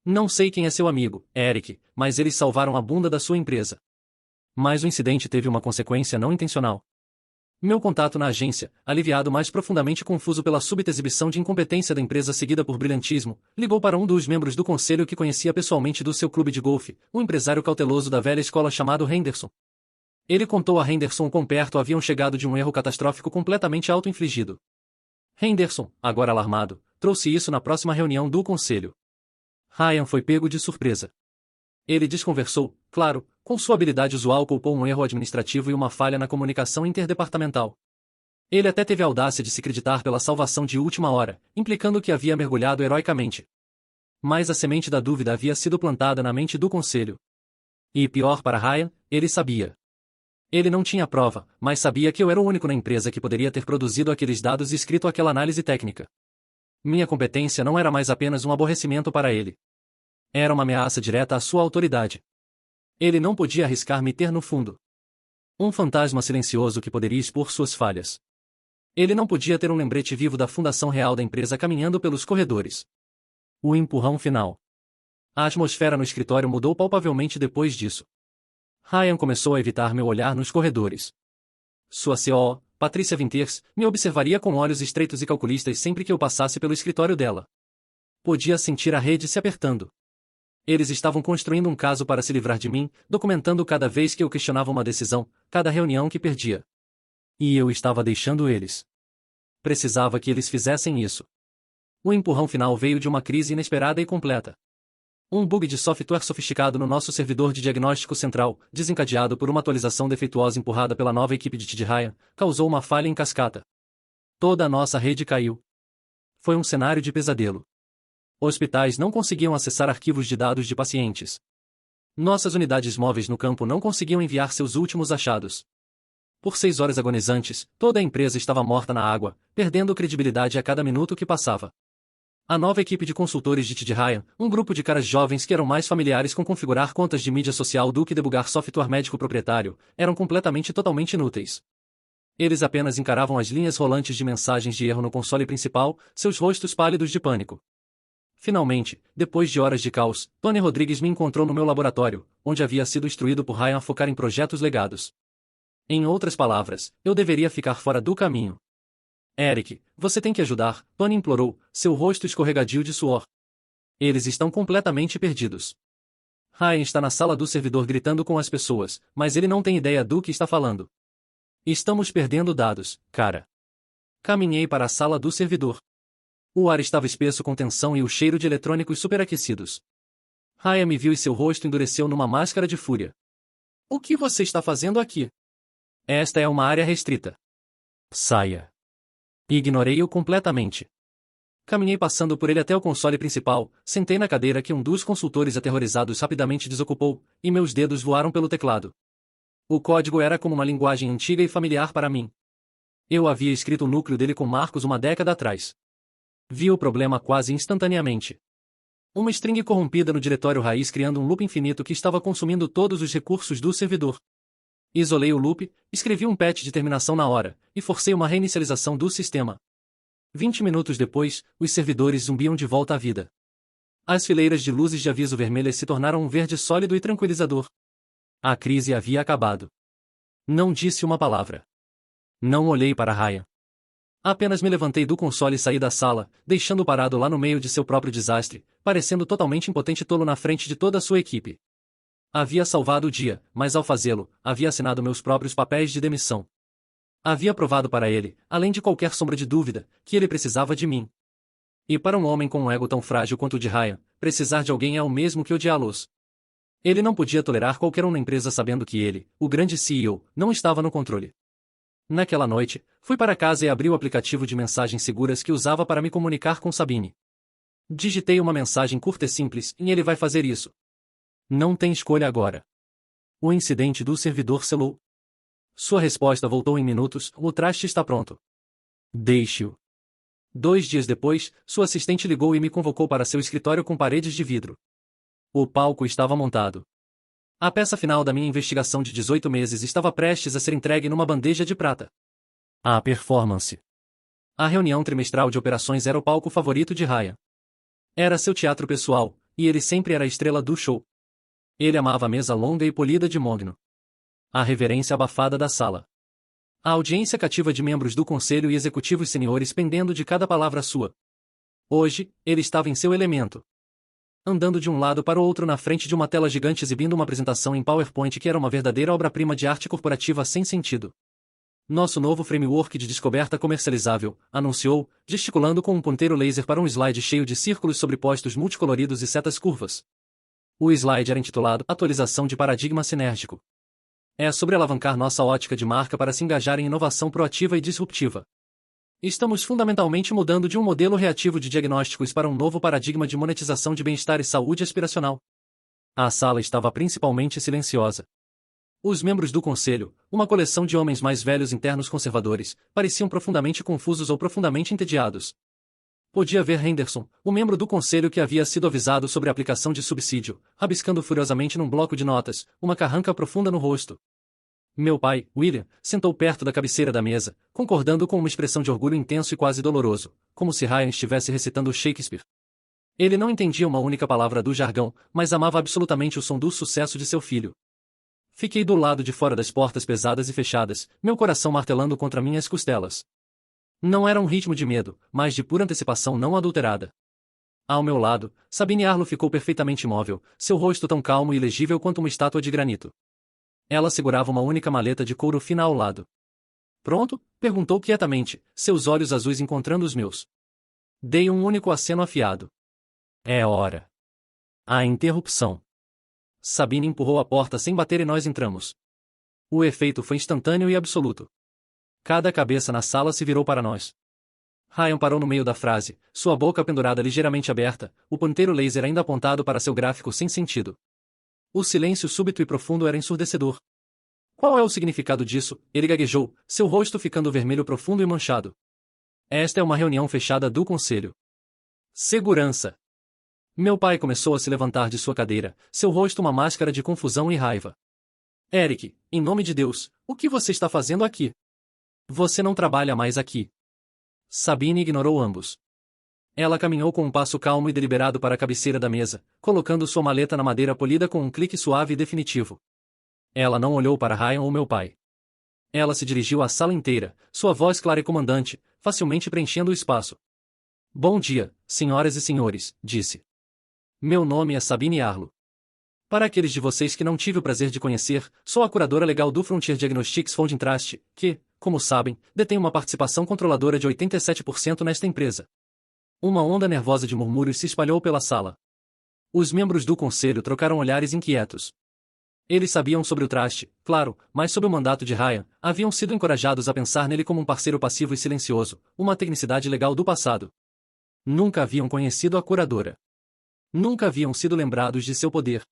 Não sei quem é seu amigo, Eric, mas eles salvaram a bunda da sua empresa. Mas o incidente teve uma consequência não intencional. Meu contato na agência, aliviado mas profundamente confuso pela súbita exibição de incompetência da empresa seguida por brilhantismo, ligou para um dos membros do conselho que conhecia pessoalmente do seu clube de golfe, um empresário cauteloso da velha escola chamado Henderson. Ele contou a Henderson quão perto haviam chegado de um erro catastrófico completamente auto-infligido. Henderson, agora alarmado, trouxe isso na próxima reunião do conselho. Ryan foi pego de surpresa. Ele desconversou, claro, com sua habilidade usual culpou um erro administrativo e uma falha na comunicação interdepartamental. Ele até teve a audácia de se acreditar pela salvação de última hora, implicando que havia mergulhado heroicamente. Mas a semente da dúvida havia sido plantada na mente do conselho. E pior para Ryan, ele sabia. Ele não tinha prova, mas sabia que eu era o único na empresa que poderia ter produzido aqueles dados e escrito aquela análise técnica. Minha competência não era mais apenas um aborrecimento para ele. Era uma ameaça direta à sua autoridade. Ele não podia arriscar me ter no fundo. Um fantasma silencioso que poderia expor suas falhas. Ele não podia ter um lembrete vivo da fundação real da empresa caminhando pelos corredores. O empurrão final. A atmosfera no escritório mudou palpavelmente depois disso. Ryan começou a evitar meu olhar nos corredores. Sua COO, Patricia Winters, me observaria com olhos estreitos e calculistas sempre que eu passasse pelo escritório dela. Podia sentir a rede se apertando. Eles estavam construindo um caso para se livrar de mim, documentando cada vez que eu questionava uma decisão, cada reunião que perdia. E eu estava deixando eles. Precisava que eles fizessem isso. O empurrão final veio de uma crise inesperada e completa. Um bug de software sofisticado no nosso servidor de diagnóstico central, desencadeado por uma atualização defeituosa empurrada pela nova equipe de Ted Ryan, causou uma falha em cascata. Toda a nossa rede caiu. Foi um cenário de pesadelo. Hospitais não conseguiam acessar arquivos de dados de pacientes. Nossas unidades móveis no campo não conseguiam enviar seus últimos achados. Por 6 horas agonizantes, toda a empresa estava morta na água, perdendo credibilidade a cada minuto que passava. A nova equipe de consultores de Ted Ryan, um grupo de caras jovens que eram mais familiares com configurar contas de mídia social do que debugar software médico proprietário, eram totalmente inúteis. Eles apenas encaravam as linhas rolantes de mensagens de erro no console principal, seus rostos pálidos de pânico. Finalmente, depois de horas de caos, Tony Rodrigues me encontrou no meu laboratório, onde havia sido instruído por Ryan a focar em projetos legados. Em outras palavras, eu deveria ficar fora do caminho. Eric, você tem que ajudar, Tony implorou, seu rosto escorregadio de suor. Eles estão completamente perdidos. Ryan está na sala do servidor gritando com as pessoas, mas ele não tem ideia do que está falando. Estamos perdendo dados, cara. Caminhei para a sala do servidor. O ar estava espesso com tensão e o cheiro de eletrônicos superaquecidos. Ryan me viu e seu rosto endureceu numa máscara de fúria. O que você está fazendo aqui? Esta é uma área restrita. Saia. Ignorei-o completamente. Caminhei passando por ele até o console principal, sentei na cadeira que um dos consultores aterrorizados rapidamente desocupou, e meus dedos voaram pelo teclado. O código era como uma linguagem antiga e familiar para mim. Eu havia escrito o núcleo dele com marcos uma década atrás. Vi o problema quase instantaneamente. Uma string corrompida no diretório raiz criando um loop infinito que estava consumindo todos os recursos do servidor. Isolei o loop, escrevi um patch de terminação na hora, e forcei uma reinicialização do sistema. 20 minutos depois, os servidores zumbiam de volta à vida. As fileiras de luzes de aviso vermelhas se tornaram um verde sólido e tranquilizador. A crise havia acabado. Não disse uma palavra. Não olhei para Ryan. Apenas me levantei do console e saí da sala, deixando-o parado lá no meio de seu próprio desastre, parecendo totalmente impotente e tolo na frente de toda a sua equipe. Havia salvado o dia, mas ao fazê-lo, havia assinado meus próprios papéis de demissão. Havia provado para ele, além de qualquer sombra de dúvida, que ele precisava de mim. E para um homem com um ego tão frágil quanto o de Ryan, precisar de alguém é o mesmo que odiá-los. Ele não podia tolerar qualquer um na empresa sabendo que ele, o grande CEO, não estava no controle. Naquela noite, fui para casa e abri o aplicativo de mensagens seguras que usava para me comunicar com Sabine. Digitei uma mensagem curta e simples, e ele vai fazer isso. Não tem escolha agora. O incidente do servidor selou. Sua resposta voltou em minutos, o traste está pronto. Deixe-o. 2 dias depois, sua assistente ligou e me convocou para seu escritório com paredes de vidro. O palco estava montado. A peça final da minha investigação de 18 meses estava prestes a ser entregue numa bandeja de prata. A performance. A reunião trimestral de operações era o palco favorito de Ryan. Era seu teatro pessoal, e ele sempre era a estrela do show. Ele amava a mesa longa e polida de mogno. A reverência abafada da sala. A audiência cativa de membros do conselho e executivos seniores pendendo de cada palavra sua. Hoje, ele estava em seu elemento. Andando de um lado para o outro na frente de uma tela gigante exibindo uma apresentação em PowerPoint que era uma verdadeira obra-prima de arte corporativa sem sentido. Nosso novo framework de descoberta comercializável, anunciou, gesticulando com um ponteiro laser para um slide cheio de círculos sobrepostos multicoloridos e setas curvas. O slide era intitulado Atualização de Paradigma Sinérgico. É sobre alavancar nossa ótica de marca para se engajar em inovação proativa e disruptiva. Estamos fundamentalmente mudando de um modelo reativo de diagnósticos para um novo paradigma de monetização de bem-estar e saúde aspiracional. A sala estava principalmente silenciosa. Os membros do conselho, uma coleção de homens mais velhos internos conservadores, pareciam profundamente confusos ou profundamente entediados. Podia ver Henderson, o membro do conselho que havia sido avisado sobre a aplicação de subsídio, rabiscando furiosamente num bloco de notas, uma carranca profunda no rosto. Meu pai, William, sentou perto da cabeceira da mesa, concordando com uma expressão de orgulho intenso e quase doloroso, como se Ryan estivesse recitando Shakespeare. Ele não entendia uma única palavra do jargão, mas amava absolutamente o som do sucesso de seu filho. Fiquei do lado de fora das portas pesadas e fechadas, meu coração martelando contra minhas costelas. Não era um ritmo de medo, mas de pura antecipação não adulterada. Ao meu lado, Sabine Arlo ficou perfeitamente imóvel, seu rosto tão calmo e legível quanto uma estátua de granito. Ela segurava uma única maleta de couro fina ao lado. Pronto? Perguntou quietamente, seus olhos azuis encontrando os meus. Dei um único aceno afiado. É hora. A interrupção. Sabine empurrou a porta sem bater e nós entramos. O efeito foi instantâneo e absoluto. Cada cabeça na sala se virou para nós. Ryan parou no meio da frase, sua boca pendurada ligeiramente aberta, o ponteiro laser ainda apontado para seu gráfico sem sentido. O silêncio súbito e profundo era ensurdecedor. Qual é o significado disso? Ele gaguejou, seu rosto ficando vermelho profundo e manchado. Esta é uma reunião fechada do conselho. Segurança. Meu pai começou a se levantar de sua cadeira, seu rosto uma máscara de confusão e raiva. Eric, em nome de Deus, o que você está fazendo aqui? Você não trabalha mais aqui. Sabine ignorou ambos. Ela caminhou com um passo calmo e deliberado para a cabeceira da mesa, colocando sua maleta na madeira polida com um clique suave e definitivo. Ela não olhou para Ryan ou meu pai. Ela se dirigiu à sala inteira, sua voz clara e comandante, facilmente preenchendo o espaço. Bom dia, senhoras e senhores, disse. Meu nome é Sabine Arlo. Para aqueles de vocês que não tive o prazer de conhecer, sou a curadora legal do Frontier Diagnostics Holding Trust, que, como sabem, detém uma participação controladora de 87% nesta empresa. Uma onda nervosa de murmúrios se espalhou pela sala. Os membros do conselho trocaram olhares inquietos. Eles sabiam sobre o Trust, claro, mas sob o mandato de Ryan, haviam sido encorajados a pensar nele como um parceiro passivo e silencioso, uma tecnicidade legal do passado. Nunca haviam conhecido a curadora. Nunca haviam sido lembrados de seu poder.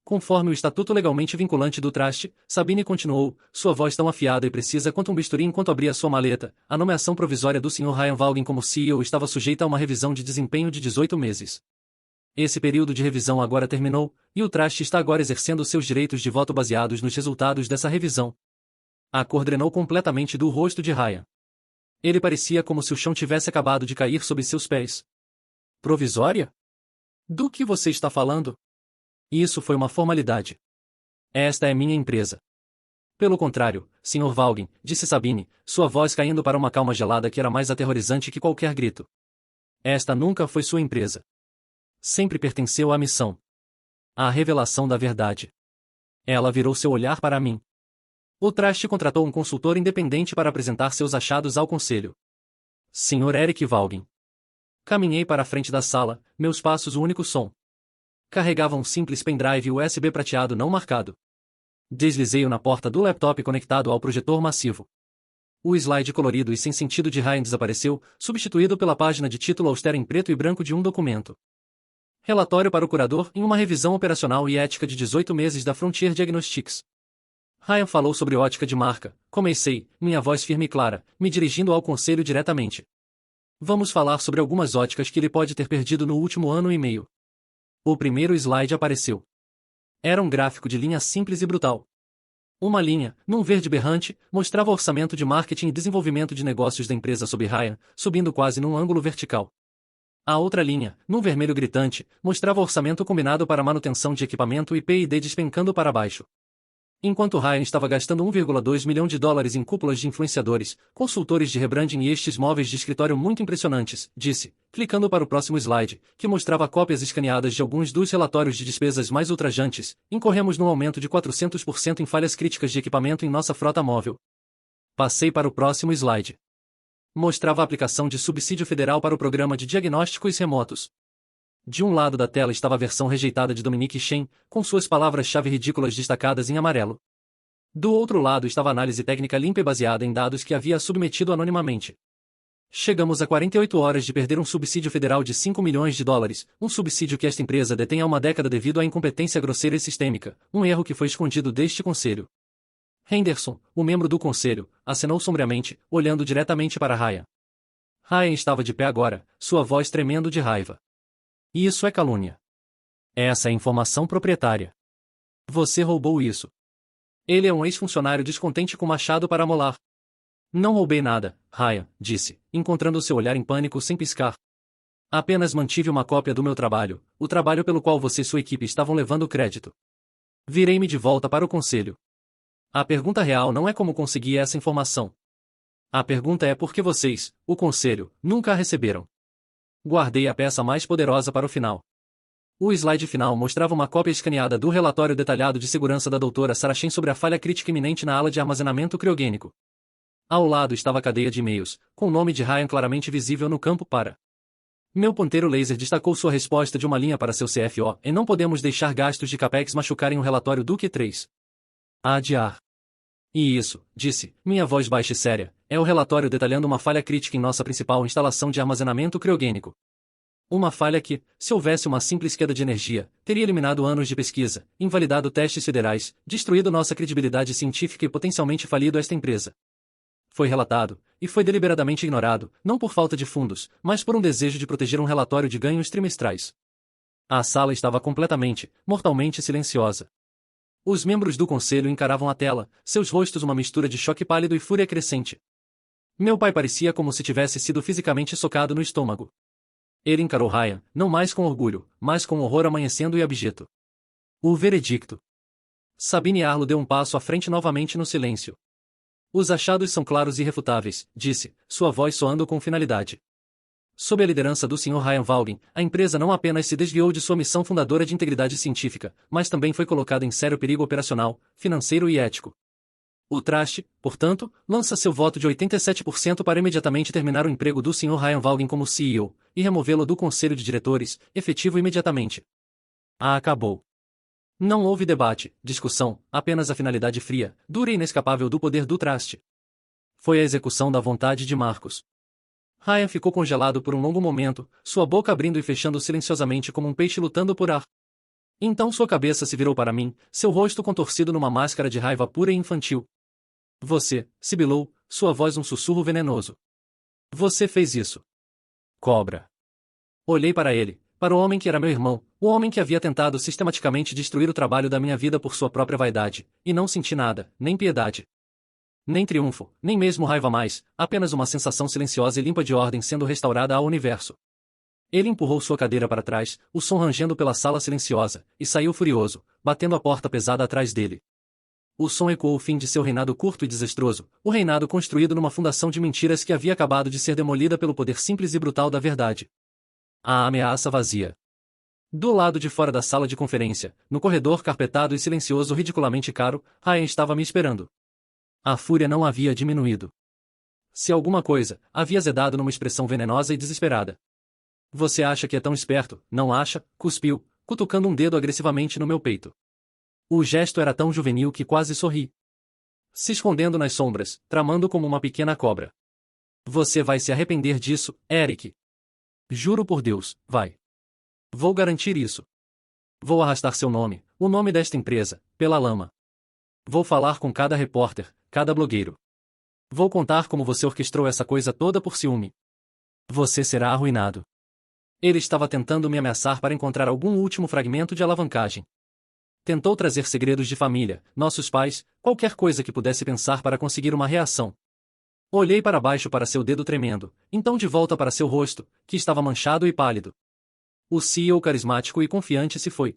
Conforme o estatuto legalmente vinculante do Trust, Sabine continuou, sua voz tão afiada e precisa quanto um bisturi enquanto abria sua maleta, a nomeação provisória do Sr. Ryan Vaughan como CEO estava sujeita a uma revisão de desempenho de 18 meses. Esse período de revisão agora terminou, e o Trust está agora exercendo seus direitos de voto baseados nos resultados dessa revisão. A cor drenou completamente do rosto de Ryan. Ele parecia como se o chão tivesse acabado de cair sob seus pés. Provisória? Do que você está falando? Isso foi uma formalidade. Esta é minha empresa. Pelo contrário, Sr. Vaughan, disse Sabine, sua voz caindo para uma calma gelada que era mais aterrorizante que qualquer grito. Esta nunca foi sua empresa. Sempre pertenceu à missão. À revelação da verdade. Ela virou seu olhar para mim. O Trust contratou um consultor independente para apresentar seus achados ao conselho. Sr. Eric Vaughan. Caminhei para a frente da sala, meus passos o único som. Carregava um simples pendrive USB prateado não marcado. Deslizei-o na porta do laptop conectado ao projetor massivo. O slide colorido e sem sentido de Ryan desapareceu, substituído pela página de título austera em preto e branco de um documento. Relatório para o curador em uma revisão operacional e ética de 18 meses da Frontier Diagnostics. Ryan falou sobre ótica de marca, comecei, minha voz firme e clara, me dirigindo ao conselho diretamente. Vamos falar sobre algumas óticas que ele pode ter perdido no último ano e meio. O primeiro slide apareceu. Era um gráfico de linha simples e brutal. Uma linha, num verde berrante, mostrava o orçamento de marketing e desenvolvimento de negócios da empresa sob Ryan, subindo quase num ângulo vertical. A outra linha, num vermelho gritante, mostrava o orçamento combinado para manutenção de equipamento e P&D despencando para baixo. Enquanto Ryan estava gastando 1,2 milhão de dólares em cúpulas de influenciadores, consultores de rebranding e estes móveis de escritório muito impressionantes, disse, clicando para o próximo slide, que mostrava cópias escaneadas de alguns dos relatórios de despesas mais ultrajantes, incorremos num aumento de 400% em falhas críticas de equipamento em nossa frota móvel. Passei para o próximo slide. Mostrava a aplicação de subsídio federal para o programa de diagnósticos remotos. De um lado da tela estava a versão rejeitada de Dominique Shen, com suas palavras-chave ridículas destacadas em amarelo. Do outro lado estava a análise técnica limpa e baseada em dados que havia submetido anonimamente. Chegamos a 48 horas de perder um subsídio federal de 5 milhões de dólares, um subsídio que esta empresa detém há uma década devido à incompetência grosseira e sistêmica, um erro que foi escondido deste conselho. Henderson, o membro do conselho, acenou sombriamente, olhando diretamente para Ryan. Ryan estava de pé agora, sua voz tremendo de raiva. Isso é calúnia. Essa é informação proprietária. Você roubou isso. Ele é um ex-funcionário descontente com machado para amolar. Não roubei nada, Ryan, disse, encontrando seu olhar em pânico sem piscar. Apenas mantive uma cópia do meu trabalho, o trabalho pelo qual você e sua equipe estavam levando crédito. Virei-me de volta para o conselho. A pergunta real não é como consegui essa informação. A pergunta é por que vocês, o conselho, nunca a receberam. Guardei a peça mais poderosa para o final. O slide final mostrava uma cópia escaneada do relatório detalhado de segurança da doutora Sarah Shen sobre a falha crítica iminente na ala de armazenamento criogênico. Ao lado estava a cadeia de e-mails, com o nome de Ryan claramente visível no campo para. Meu ponteiro laser destacou sua resposta de uma linha para seu CFO, e não podemos deixar gastos de capex machucarem o relatório do Q3. Adiar. E isso, disse, minha voz baixa e séria, é o relatório detalhando uma falha crítica em nossa principal instalação de armazenamento criogênico. Uma falha que, se houvesse uma simples queda de energia, teria eliminado anos de pesquisa, invalidado testes federais, destruído nossa credibilidade científica e potencialmente falido esta empresa. Foi relatado, e foi deliberadamente ignorado, não por falta de fundos, mas por um desejo de proteger um relatório de ganhos trimestrais. A sala estava completamente, mortalmente silenciosa. Os membros do conselho encaravam a tela, seus rostos uma mistura de choque pálido e fúria crescente. Meu pai parecia como se tivesse sido fisicamente socado no estômago. Ele encarou Ryan, não mais com orgulho, mas com horror amanhecendo e abjeto. O veredicto. Sabine Arlo deu um passo à frente novamente no silêncio. Os achados são claros e irrefutáveis, disse, sua voz soando com finalidade. Sob a liderança do Sr. Ryan Vaughan, a empresa não apenas se desviou de sua missão fundadora de integridade científica, mas também foi colocada em sério perigo operacional, financeiro e ético. O Trust, portanto, lança seu voto de 87% para imediatamente terminar o emprego do Sr. Ryan Vaughan como CEO, e removê-lo do conselho de diretores, efetivo imediatamente. Acabou. Não houve debate, discussão, apenas a finalidade fria, dura e inescapável do poder do Trust. Foi a execução da vontade de Marcos. Ryan ficou congelado por um longo momento, sua boca abrindo e fechando silenciosamente como um peixe lutando por ar. Então sua cabeça se virou para mim, seu rosto contorcido numa máscara de raiva pura e infantil. Você, sibilou, sua voz um sussurro venenoso. Você fez isso. Cobra. Olhei para ele, para o homem que era meu irmão, o homem que havia tentado sistematicamente destruir o trabalho da minha vida por sua própria vaidade, e não senti nada, nem piedade. Nem triunfo, nem mesmo raiva mais, apenas uma sensação silenciosa e limpa de ordem sendo restaurada ao universo. Ele empurrou sua cadeira para trás, o som rangendo pela sala silenciosa, e saiu furioso, batendo a porta pesada atrás dele. O som ecoou o fim de seu reinado curto e desastroso, o reinado construído numa fundação de mentiras que havia acabado de ser demolida pelo poder simples e brutal da verdade. A ameaça vazia. Do lado de fora da sala de conferência, no corredor carpetado e silencioso ridiculamente caro, Ryan estava me esperando. A fúria não havia diminuído. Se alguma coisa, havia azedado numa expressão venenosa e desesperada. Você acha que é tão esperto, não acha? Cuspiu, cutucando um dedo agressivamente no meu peito. O gesto era tão juvenil que quase sorri. Se escondendo nas sombras, tramando como uma pequena cobra. Você vai se arrepender disso, Eric. Juro por Deus, vai. Vou garantir isso. Vou arrastar seu nome, o nome desta empresa, pela lama. Vou falar com cada repórter, cada blogueiro. Vou contar como você orquestrou essa coisa toda por ciúme. Você será arruinado. Ele estava tentando me ameaçar para encontrar algum último fragmento de alavancagem. Tentou trazer segredos de família, nossos pais, qualquer coisa que pudesse pensar para conseguir uma reação. Olhei para baixo para seu dedo tremendo, então de volta para seu rosto, que estava manchado e pálido. O CEO carismático e confiante se foi.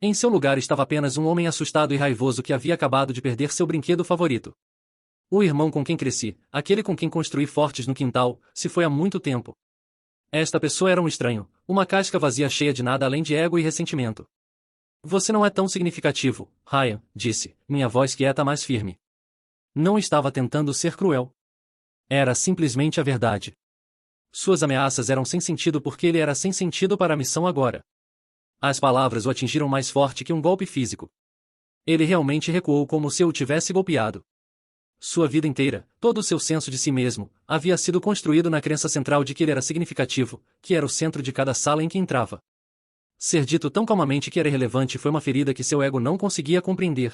Em seu lugar estava apenas um homem assustado e raivoso que havia acabado de perder seu brinquedo favorito. O irmão com quem cresci, aquele com quem construí fortes no quintal, se foi há muito tempo. Esta pessoa era um estranho, uma casca vazia cheia de nada além de ego e ressentimento. Você não é tão significativo, Ryan, disse, minha voz quieta mais firme. Não estava tentando ser cruel. Era simplesmente a verdade. Suas ameaças eram sem sentido porque ele era sem sentido para a missão agora. As palavras o atingiram mais forte que um golpe físico. Ele realmente recuou como se eu o tivesse golpeado. Sua vida inteira, todo o seu senso de si mesmo, havia sido construído na crença central de que ele era significativo, que era o centro de cada sala em que entrava. Ser dito tão calmamente que era irrelevante foi uma ferida que seu ego não conseguia compreender.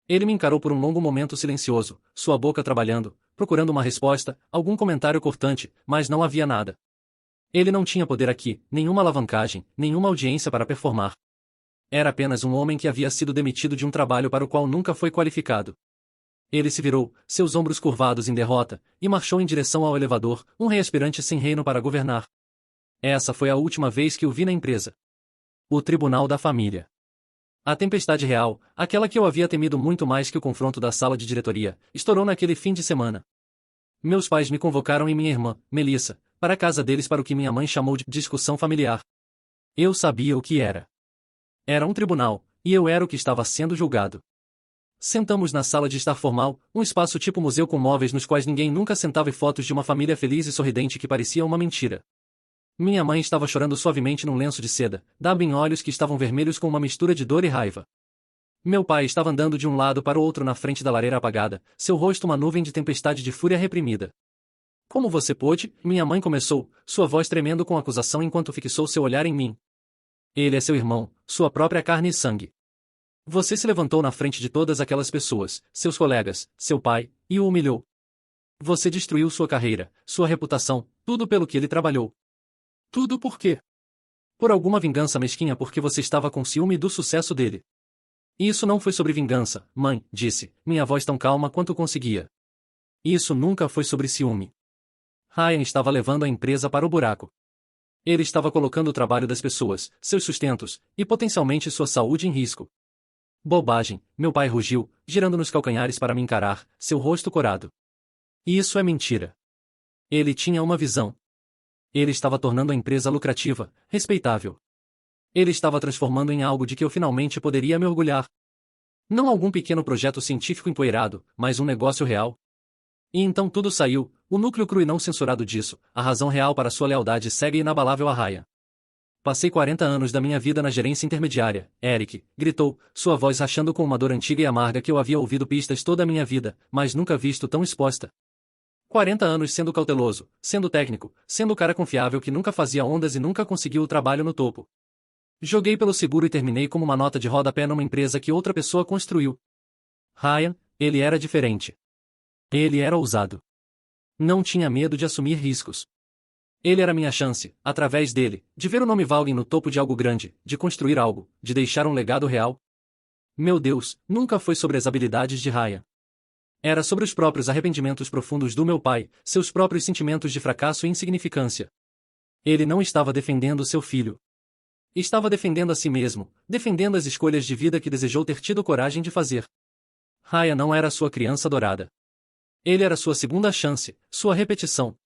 Ele me encarou por um longo momento silencioso, sua boca trabalhando, procurando uma resposta, algum comentário cortante, mas não havia nada. Ele não tinha poder aqui, nenhuma alavancagem, nenhuma audiência para performar. Era apenas um homem que havia sido demitido de um trabalho para o qual nunca foi qualificado. Ele se virou, seus ombros curvados em derrota, e marchou em direção ao elevador, um rei aspirante sem reino para governar. Essa foi a última vez que o vi na empresa. O Tribunal da Família. A tempestade real, aquela que eu havia temido muito mais que o confronto da sala de diretoria, estourou naquele fim de semana. Meus pais me convocaram e minha irmã, Melissa, para a casa deles para o que minha mãe chamou de discussão familiar. Eu sabia o que era. Era um tribunal, e eu era o que estava sendo julgado. Sentamos na sala de estar formal, um espaço tipo museu com móveis nos quais ninguém nunca sentava e fotos de uma família feliz e sorridente que parecia uma mentira. Minha mãe estava chorando suavemente num lenço de seda, dava em olhos que estavam vermelhos com uma mistura de dor e raiva. Meu pai estava andando de um lado para o outro na frente da lareira apagada, seu rosto uma nuvem de tempestade de fúria reprimida. Como você pôde? Minha mãe começou, sua voz tremendo com acusação enquanto fixou seu olhar em mim. Ele é seu irmão, sua própria carne e sangue. Você se levantou na frente de todas aquelas pessoas, seus colegas, seu pai, e o humilhou. Você destruiu sua carreira, sua reputação, tudo pelo que ele trabalhou. Tudo por quê? Por alguma vingança mesquinha porque você estava com ciúme do sucesso dele. Isso não foi sobre vingança, mãe, disse, minha voz tão calma quanto conseguia. Isso nunca foi sobre ciúme. Ryan estava levando a empresa para o buraco. Ele estava colocando o trabalho das pessoas, seus sustentos, e potencialmente sua saúde em risco. Bobagem, meu pai rugiu, girando nos calcanhares para me encarar, seu rosto corado. Isso é mentira. Ele tinha uma visão. Ele estava tornando a empresa lucrativa, respeitável. Ele estava transformando em algo de que eu finalmente poderia me orgulhar. Não algum pequeno projeto científico empoeirado, mas um negócio real. E então tudo saiu, o núcleo cru e não censurado disso, a razão real para sua lealdade segue inabalável a Ryan. Passei 40 anos da minha vida na gerência intermediária, Eric, gritou, sua voz rachando com uma dor antiga e amarga que eu havia ouvido pistas toda a minha vida, mas nunca visto tão exposta. 40 anos sendo cauteloso, sendo técnico, sendo o cara confiável que nunca fazia ondas e nunca conseguiu o trabalho no topo. Joguei pelo seguro e terminei como uma nota de rodapé numa empresa que outra pessoa construiu. Ryan, ele era diferente. Ele era ousado. Não tinha medo de assumir riscos. Ele era minha chance, através dele, de ver o nome Vaughan no topo de algo grande, de construir algo, de deixar um legado real. Meu Deus, nunca foi sobre as habilidades de Ryan. Era sobre os próprios arrependimentos profundos do meu pai, seus próprios sentimentos de fracasso e insignificância. Ele não estava defendendo seu filho. Estava defendendo a si mesmo, defendendo as escolhas de vida que desejou ter tido coragem de fazer. Ryan não era sua criança adorada. Ele era sua segunda chance, sua repetição.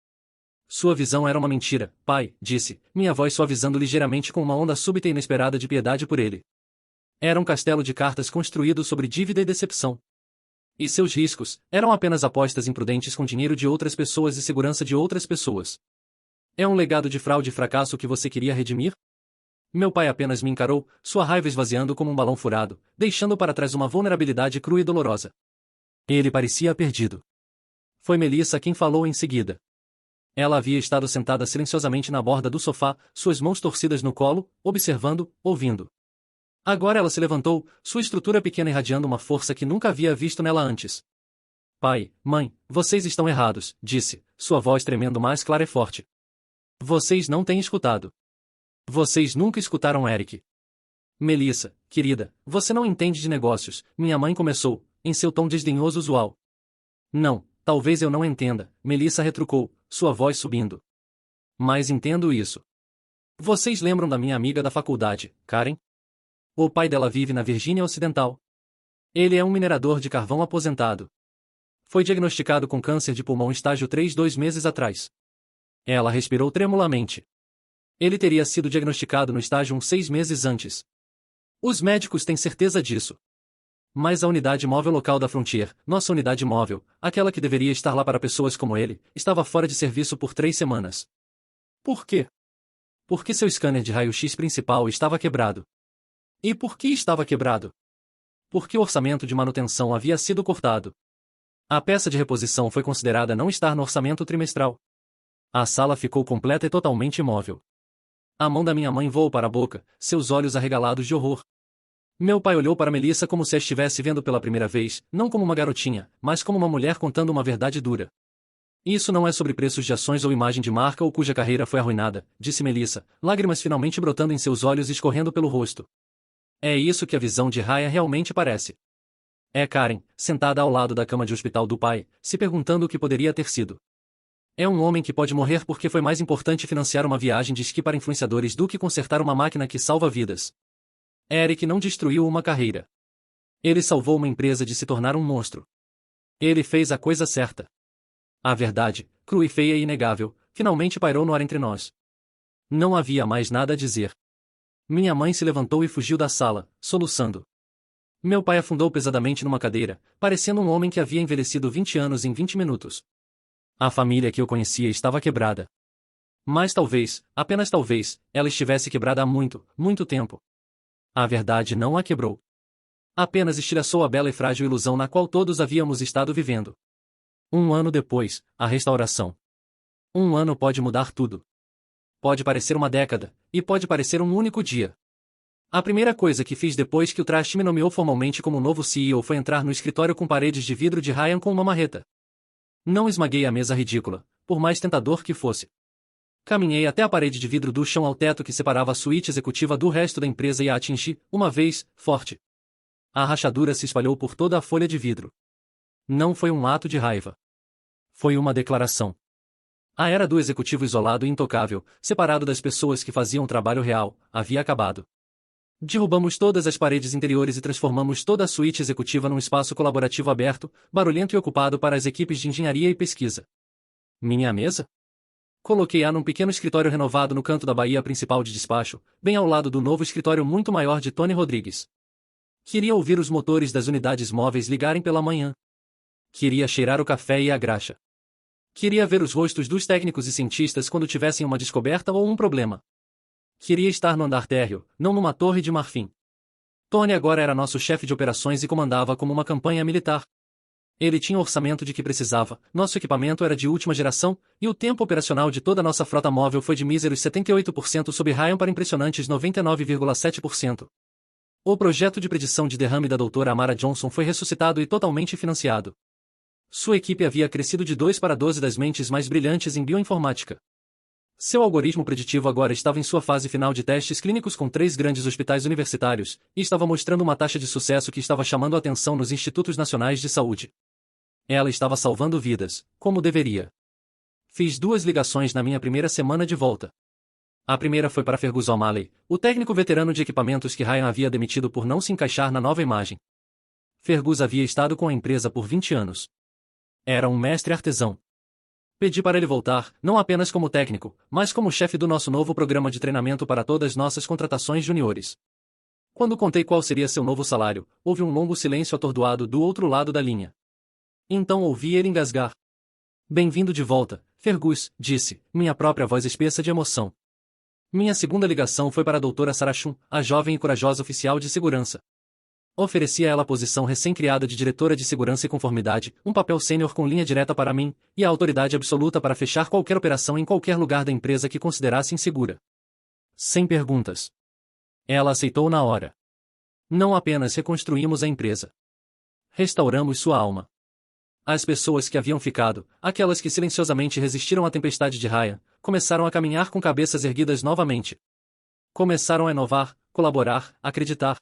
Sua visão era uma mentira, pai, disse, minha voz suavizando ligeiramente com uma onda súbita e inesperada de piedade por ele. Era um castelo de cartas construído sobre dívida e decepção. E seus riscos eram apenas apostas imprudentes com dinheiro de outras pessoas e segurança de outras pessoas. É um legado de fraude e fracasso que você queria redimir? Meu pai apenas me encarou, sua raiva esvaziando como um balão furado, deixando para trás uma vulnerabilidade crua e dolorosa. Ele parecia perdido. Foi Melissa quem falou em seguida. Ela havia estado sentada silenciosamente na borda do sofá, suas mãos torcidas no colo, observando, ouvindo. Agora ela se levantou, sua estrutura pequena irradiando uma força que nunca havia visto nela antes. Pai, mãe, vocês estão errados, disse, sua voz tremendo mais clara e forte. Vocês não têm escutado. Vocês nunca escutaram Eric. Melissa, querida, você não entende de negócios, minha mãe começou, em seu tom desdenhoso usual. Não, talvez eu não entenda, Melissa retrucou, sua voz subindo. Mas entendo isso. Vocês lembram da minha amiga da faculdade, Karen? O pai dela vive na Virgínia Ocidental. Ele é um minerador de carvão aposentado. Foi diagnosticado com câncer de pulmão estágio 3 2 meses atrás. Ela respirou tremulamente. Ele teria sido diagnosticado no estágio 1 6 meses antes. Os médicos têm certeza disso. Mas a unidade móvel local da Frontier, nossa unidade móvel, aquela que deveria estar lá para pessoas como ele, estava fora de serviço por 3 semanas. Por quê? Porque seu scanner de raio-x principal estava quebrado. E por que estava quebrado? Porque o orçamento de manutenção havia sido cortado. A peça de reposição foi considerada não estar no orçamento trimestral. A sala ficou completa e totalmente imóvel. A mão da minha mãe voou para a boca, seus olhos arregalados de horror. Meu pai olhou para Melissa como se a estivesse vendo pela primeira vez, não como uma garotinha, mas como uma mulher contando uma verdade dura. Isso não é sobre preços de ações ou imagem de marca ou cuja carreira foi arruinada, disse Melissa, lágrimas finalmente brotando em seus olhos e escorrendo pelo rosto. É isso que a visão de Ryan realmente parece. É Karen, sentada ao lado da cama de hospital do pai, se perguntando o que poderia ter sido. É um homem que pode morrer porque foi mais importante financiar uma viagem de esqui para influenciadores do que consertar uma máquina que salva vidas. Eric não destruiu uma carreira. Ele salvou uma empresa de se tornar um monstro. Ele fez a coisa certa. A verdade, crua e feia e inegável, finalmente pairou no ar entre nós. Não havia mais nada a dizer. Minha mãe se levantou e fugiu da sala, soluçando. Meu pai afundou pesadamente numa cadeira, parecendo um homem que havia envelhecido 20 anos em 20 minutos. A família que eu conhecia estava quebrada. Mas talvez, apenas talvez, ela estivesse quebrada há muito, muito tempo. A verdade não a quebrou. Apenas estilhaçou a bela e frágil ilusão na qual todos havíamos estado vivendo. Um ano depois, a restauração. Um ano pode mudar tudo. Pode parecer uma década, e pode parecer um único dia. A primeira coisa que fiz depois que o Trust me nomeou formalmente como novo CEO foi entrar no escritório com paredes de vidro de Ryan com uma marreta. Não esmaguei a mesa ridícula, por mais tentador que fosse. Caminhei até a parede de vidro do chão ao teto que separava a suíte executiva do resto da empresa e a atingi, uma vez, forte. A rachadura se espalhou por toda a folha de vidro. Não foi um ato de raiva. Foi uma declaração. A era do executivo isolado e intocável, separado das pessoas que faziam o trabalho real, havia acabado. Derrubamos todas as paredes interiores e transformamos toda a suíte executiva num espaço colaborativo aberto, barulhento e ocupado para as equipes de engenharia e pesquisa. Minha mesa? Coloquei-a num pequeno escritório renovado no canto da baía principal de despacho, bem ao lado do novo escritório muito maior de Tony Rodrigues. Queria ouvir os motores das unidades móveis ligarem pela manhã. Queria cheirar o café e a graxa. Queria ver os rostos dos técnicos e cientistas quando tivessem uma descoberta ou um problema. Queria estar no andar térreo, não numa torre de marfim. Tony agora era nosso chefe de operações e comandava como uma campanha militar. Ele tinha o orçamento de que precisava, nosso equipamento era de última geração, e o tempo operacional de toda a nossa frota móvel foi de míseros 78% sob Ryan para impressionantes 99,7%. O projeto de predição de derrame da doutora Amara Johnson foi ressuscitado e totalmente financiado. Sua equipe havia crescido de 2 para 12 das mentes mais brilhantes em bioinformática. Seu algoritmo preditivo agora estava em sua fase final de testes clínicos com 3 grandes hospitais universitários, e estava mostrando uma taxa de sucesso que estava chamando a atenção nos institutos nacionais de saúde. Ela estava salvando vidas, como deveria. Fiz 2 ligações na minha primeira semana de volta. A primeira foi para Fergus O'Malley, o técnico veterano de equipamentos que Ryan havia demitido por não se encaixar na nova imagem. Fergus havia estado com a empresa por 20 anos. Era um mestre artesão. Pedi para ele voltar, não apenas como técnico, mas como chefe do nosso novo programa de treinamento para todas nossas contratações juniores. Quando contei qual seria seu novo salário, houve um longo silêncio atordoado do outro lado da linha. Então ouvi ele engasgar. Bem-vindo de volta, Fergus, disse, minha própria voz espessa de emoção. Minha segunda ligação foi para a doutora Sarah Chun, a jovem e corajosa oficial de segurança. Ofereci a ela a posição recém-criada de diretora de segurança e conformidade, um papel sênior com linha direta para mim, e a autoridade absoluta para fechar qualquer operação em qualquer lugar da empresa que considerasse insegura. Sem perguntas. Ela aceitou na hora. Não apenas reconstruímos a empresa. Restauramos sua alma. As pessoas que haviam ficado, aquelas que silenciosamente resistiram à tempestade de Ryan, começaram a caminhar com cabeças erguidas novamente. Começaram a inovar, colaborar, acreditar.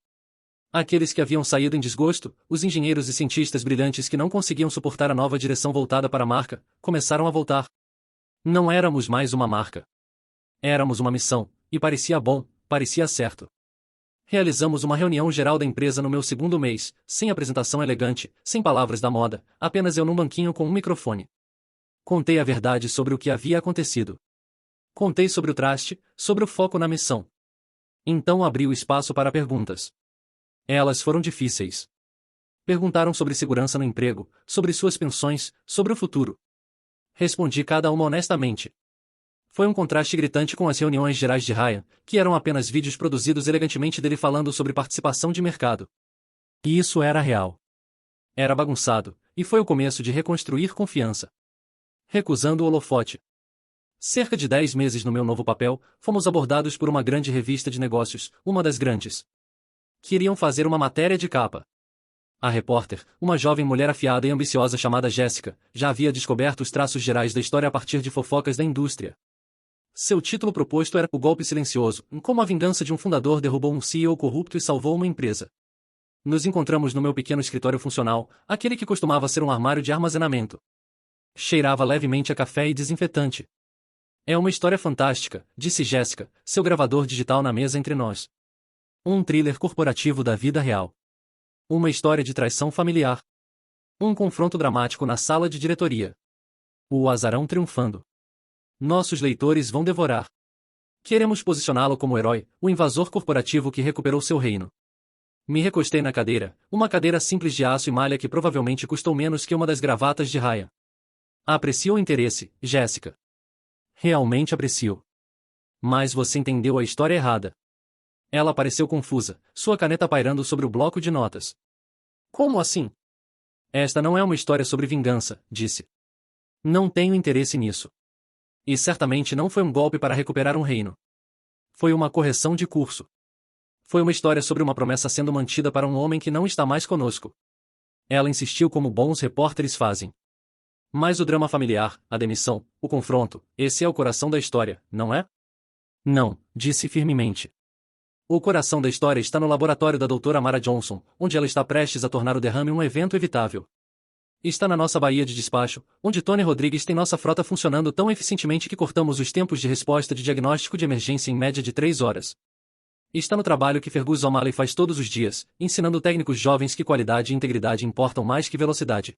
Aqueles que haviam saído em desgosto, os engenheiros e cientistas brilhantes que não conseguiam suportar a nova direção voltada para a marca, começaram a voltar. Não éramos mais uma marca. Éramos uma missão, e parecia bom, parecia certo. Realizamos uma reunião geral da empresa no meu segundo mês, sem apresentação elegante, sem palavras da moda, apenas eu num banquinho com um microfone. Contei a verdade sobre o que havia acontecido. Contei sobre o traste, sobre o foco na missão. Então abri o espaço para perguntas. Elas foram difíceis. Perguntaram sobre segurança no emprego, sobre suas pensões, sobre o futuro. Respondi cada uma honestamente. Foi um contraste gritante com as reuniões gerais de Ryan, que eram apenas vídeos produzidos elegantemente dele falando sobre participação de mercado. E isso era real. Era bagunçado, e foi o começo de reconstruir confiança. Recusando o holofote. Cerca de 10 meses no meu novo papel, fomos abordados por uma grande revista de negócios, uma das grandes. Queriam fazer uma matéria de capa. A repórter, uma jovem mulher afiada e ambiciosa chamada Jéssica, já havia descoberto os traços gerais da história a partir de fofocas da indústria. Seu título proposto era O Golpe Silencioso, como a vingança de um fundador derrubou um CEO corrupto e salvou uma empresa. Nos encontramos no meu pequeno escritório funcional, aquele que costumava ser um armário de armazenamento. Cheirava levemente a café e desinfetante. É uma história fantástica, disse Jéssica, seu gravador digital na mesa entre nós. Um thriller corporativo da vida real. Uma história de traição familiar. Um confronto dramático na sala de diretoria. O azarão triunfando. Nossos leitores vão devorar. Queremos posicioná-lo como herói, o invasor corporativo que recuperou seu reino. Me recostei na cadeira, uma cadeira simples de aço e malha que provavelmente custou menos que uma das gravatas de Ryan. Aprecio o interesse, Jéssica. Realmente aprecio. Mas você entendeu a história errada. Ela pareceu confusa, sua caneta pairando sobre o bloco de notas. Como assim? Esta não é uma história sobre vingança, disse. Não tenho interesse nisso. E certamente não foi um golpe para recuperar um reino. Foi uma correção de curso. Foi uma história sobre uma promessa sendo mantida para um homem que não está mais conosco. Ela insistiu como bons repórteres fazem. Mas o drama familiar, a demissão, o confronto, esse é o coração da história, não é? Não, disse firmemente. O coração da história está no laboratório da doutora Amara Johnson, onde ela está prestes a tornar o derrame um evento evitável. Está na nossa baía de despacho, onde Tony Rodrigues tem nossa frota funcionando tão eficientemente que cortamos os tempos de resposta de diagnóstico de emergência em média de 3 horas. Está no trabalho que Fergus O'Malley faz todos os dias, ensinando técnicos jovens que qualidade e integridade importam mais que velocidade.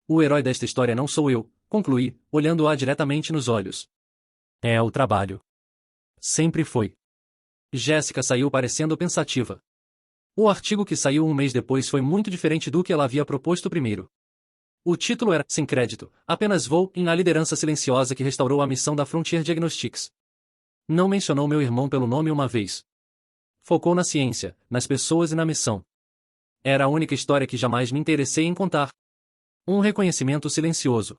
O herói desta história não sou eu, concluí, olhando-a diretamente nos olhos. É o trabalho. Sempre foi. Jéssica saiu parecendo pensativa. O artigo que saiu um mês depois foi muito diferente do que ela havia proposto primeiro. O título era, sem crédito, apenas vou em A Liderança Silenciosa que restaurou a missão da Frontier Diagnostics. Não mencionou meu irmão pelo nome uma vez. Focou na ciência, nas pessoas e na missão. Era a única história que jamais me interessei em contar. Um reconhecimento silencioso.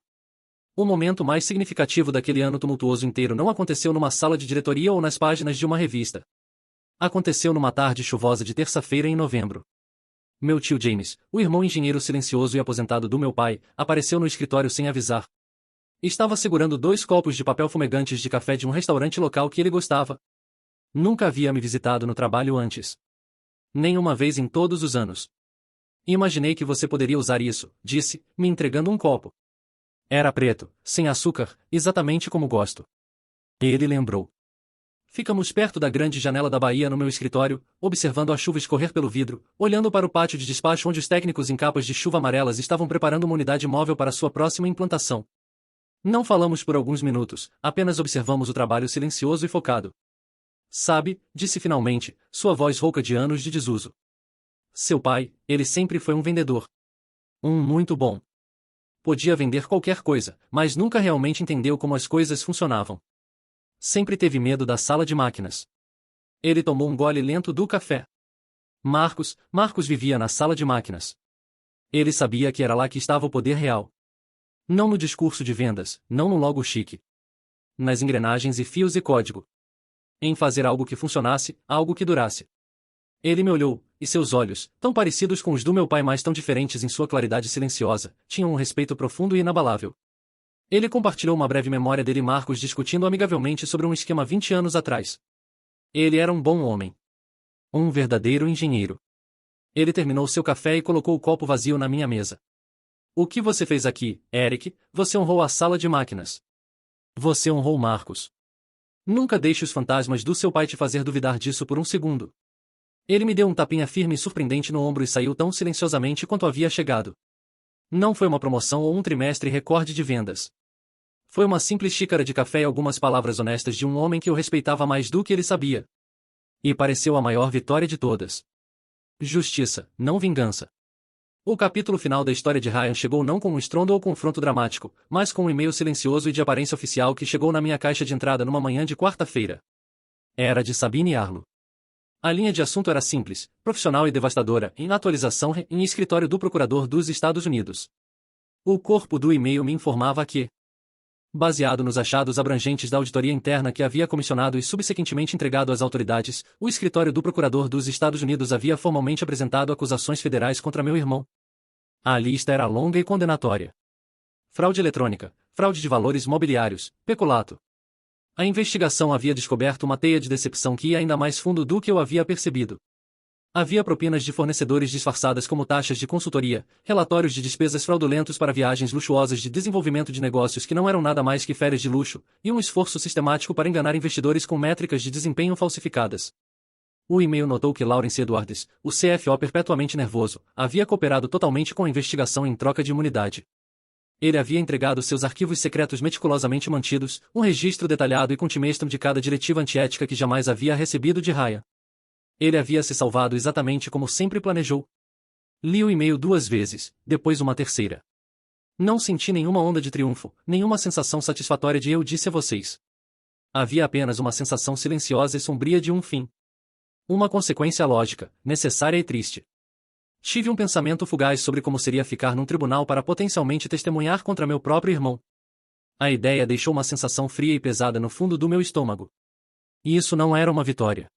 O momento mais significativo daquele ano tumultuoso inteiro não aconteceu numa sala de diretoria ou nas páginas de uma revista. Aconteceu numa tarde chuvosa de terça-feira em novembro. Meu tio James, o irmão engenheiro silencioso e aposentado do meu pai, apareceu no escritório sem avisar. Estava segurando 2 copos de papel fumegantes de café de um restaurante local que ele gostava. Nunca havia me visitado no trabalho antes. Nem uma vez em todos os anos. Imaginei que você poderia usar isso, disse, me entregando um copo. Era preto, sem açúcar, exatamente como gosto. Ele lembrou. Ficamos perto da grande janela da baía no meu escritório, observando a chuva escorrer pelo vidro, olhando para o pátio de despacho onde os técnicos em capas de chuva amarelas estavam preparando uma unidade móvel para sua próxima implantação. Não falamos por alguns minutos, apenas observamos o trabalho silencioso e focado. Sabe, disse finalmente, sua voz rouca de anos de desuso. Seu pai, ele sempre foi um vendedor. Muito bom. Podia vender qualquer coisa, mas nunca realmente entendeu como as coisas funcionavam. Sempre teve medo da sala de máquinas. Ele tomou um gole lento do café. Marcos vivia na sala de máquinas. Ele sabia que era lá que estava o poder real. Não no discurso de vendas, não no logo chique. Nas engrenagens e fios e código. Em fazer algo que funcionasse, algo que durasse. Ele me olhou, e seus olhos, tão parecidos com os do meu pai mas tão diferentes em sua claridade silenciosa, tinham um respeito profundo e inabalável. Ele compartilhou uma breve memória dele e Marcos discutindo amigavelmente sobre um esquema 20 anos atrás. Ele era um bom homem. Um verdadeiro engenheiro. Ele terminou seu café e colocou o copo vazio na minha mesa. O que você fez aqui, Eric? Você honrou a sala de máquinas. Você honrou Marcos. Nunca deixe os fantasmas do seu pai te fazer duvidar disso por um segundo. Ele me deu um tapinha firme e surpreendente no ombro e saiu tão silenciosamente quanto havia chegado. Não foi uma promoção ou um trimestre recorde de vendas. Foi uma simples xícara de café e algumas palavras honestas de um homem que eu respeitava mais do que ele sabia. E pareceu a maior vitória de todas. Justiça, não vingança. O capítulo final da história de Ryan chegou não com um estrondo ou confronto dramático, mas com um e-mail silencioso e de aparência oficial que chegou na minha caixa de entrada numa manhã de quarta-feira. Era de Sabine Arlo. A linha de assunto era simples, profissional e devastadora, em atualização em escritório do Procurador dos Estados Unidos. O corpo do e-mail me informava que, baseado nos achados abrangentes da auditoria interna que havia comissionado e subsequentemente entregado às autoridades, o escritório do Procurador dos Estados Unidos havia formalmente apresentado acusações federais contra meu irmão. A lista era longa e condenatória. Fraude eletrônica, fraude de valores mobiliários, peculato. A investigação havia descoberto uma teia de decepção que ia ainda mais fundo do que eu havia percebido. Havia propinas de fornecedores disfarçadas como taxas de consultoria, relatórios de despesas fraudulentos para viagens luxuosas de desenvolvimento de negócios que não eram nada mais que férias de luxo, e um esforço sistemático para enganar investidores com métricas de desempenho falsificadas. O e-mail notou que Lawrence Edwards, o CFO perpetuamente nervoso, havia cooperado totalmente com a investigação em troca de imunidade. Ele havia entregado seus arquivos secretos meticulosamente mantidos, um registro detalhado e contimestro de cada diretiva antiética que jamais havia recebido de Ryan. Ele havia se salvado exatamente como sempre planejou. Li o e-mail 2 vezes, depois uma terceira. Não senti nenhuma onda de triunfo, nenhuma sensação satisfatória de eu disse a vocês. Havia apenas uma sensação silenciosa e sombria de um fim. Uma consequência lógica, necessária e triste. Tive um pensamento fugaz sobre como seria ficar num tribunal para potencialmente testemunhar contra meu próprio irmão. A ideia deixou uma sensação fria e pesada no fundo do meu estômago. E isso não era uma vitória.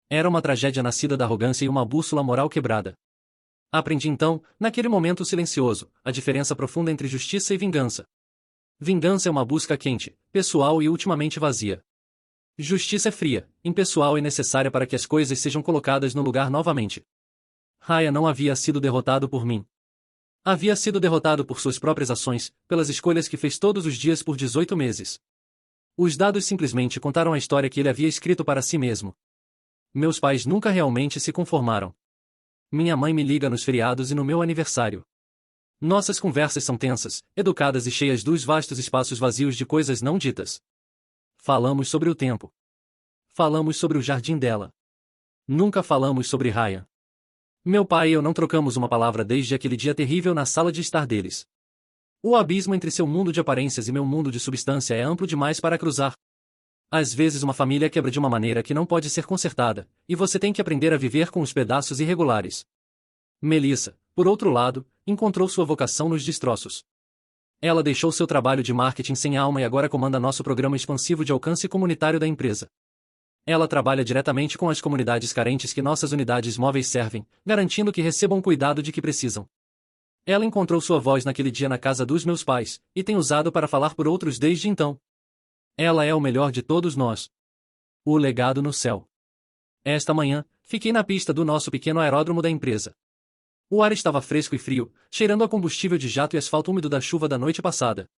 Era uma tragédia nascida da arrogância e uma bússola moral quebrada. Aprendi então, naquele momento silencioso, a diferença profunda entre justiça e vingança. Vingança é uma busca quente, pessoal e ultimamente vazia. Justiça é fria, impessoal e necessária para que as coisas sejam colocadas no lugar novamente. Ryan não havia sido derrotado por mim. Havia sido derrotado por suas próprias ações, pelas escolhas que fez todos os dias por 18 meses. Os dados simplesmente contaram a história que ele havia escrito para si mesmo. Meus pais nunca realmente se conformaram. Minha mãe me liga nos feriados e no meu aniversário. Nossas conversas são tensas, educadas e cheias dos vastos espaços vazios de coisas não ditas. Falamos sobre o tempo. Falamos sobre o jardim dela. Nunca falamos sobre Ryan. Meu pai e eu não trocamos uma palavra desde aquele dia terrível na sala de estar deles. O abismo entre seu mundo de aparências e meu mundo de substância é amplo demais para cruzar. Às vezes uma família quebra de uma maneira que não pode ser consertada, e você tem que aprender a viver com os pedaços irregulares. Melissa, por outro lado, encontrou sua vocação nos destroços. Ela deixou seu trabalho de marketing sem alma e agora comanda nosso programa expansivo de alcance comunitário da empresa. Ela trabalha diretamente com as comunidades carentes que nossas unidades móveis servem, garantindo que recebam o cuidado de que precisam. Ela encontrou sua voz naquele dia na casa dos meus pais, e tem usado para falar por outros desde então. Ela é o melhor de todos nós. O legado no céu. Esta manhã, fiquei na pista do nosso pequeno aeródromo da empresa. O ar estava fresco e frio, cheirando a combustível de jato e asfalto úmido da chuva da noite passada.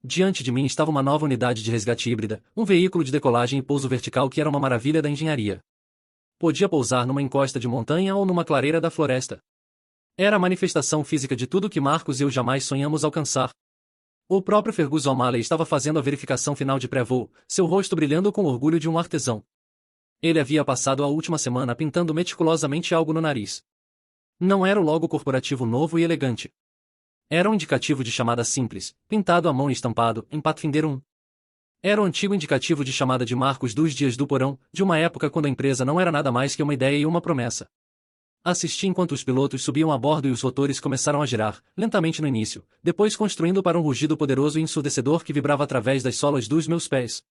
Diante de mim estava uma nova unidade de resgate híbrida, um veículo de decolagem e pouso vertical que era uma maravilha da engenharia. Podia pousar numa encosta de montanha ou numa clareira da floresta. Era a manifestação física de tudo que Marcos e eu jamais sonhamos alcançar. O próprio Fergus O'Malley estava fazendo a verificação final de pré-voo, seu rosto brilhando com o orgulho de um artesão. Ele havia passado a última semana pintando meticulosamente algo no nariz. Não era o logo corporativo novo e elegante. Era um indicativo de chamada simples, pintado à mão e estampado em Pathfinder 1. Era o antigo indicativo de chamada de Marcos dos dias do porão, de uma época quando a empresa não era nada mais que uma ideia e uma promessa. Assisti enquanto os pilotos subiam a bordo e os rotores começaram a girar, lentamente no início, depois construindo para um rugido poderoso e ensurdecedor que vibrava através das solas dos meus pés.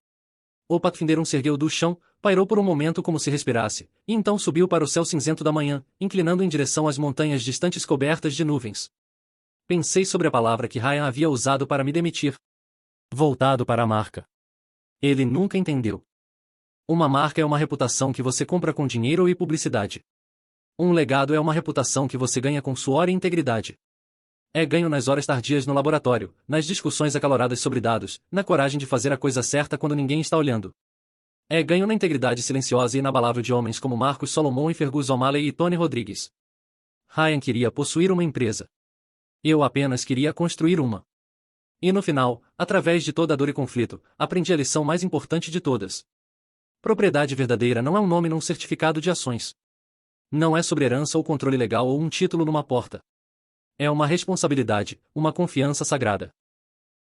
O Pathfinder 1 se ergueu do chão, pairou por um momento como se respirasse, e então subiu para o céu cinzento da manhã, inclinando em direção às montanhas distantes cobertas de nuvens. Pensei sobre a palavra que Ryan havia usado para me demitir. Voltado para a marca. Ele nunca entendeu. Uma marca é uma reputação que você compra com dinheiro e publicidade. Um legado é uma reputação que você ganha com suor e integridade. É ganho nas horas tardias no laboratório, nas discussões acaloradas sobre dados, na coragem de fazer a coisa certa quando ninguém está olhando. É ganho na integridade silenciosa e inabalável de homens como Marcos Solomon e Fergus O'Malley e Tony Rodrigues. Ryan queria possuir uma empresa. Eu apenas queria construir uma. E no final, através de toda a dor e conflito, aprendi a lição mais importante de todas. Propriedade verdadeira não é um nome num certificado de ações. Não é sobre herança ou controle legal ou um título numa porta. É uma responsabilidade, uma confiança sagrada.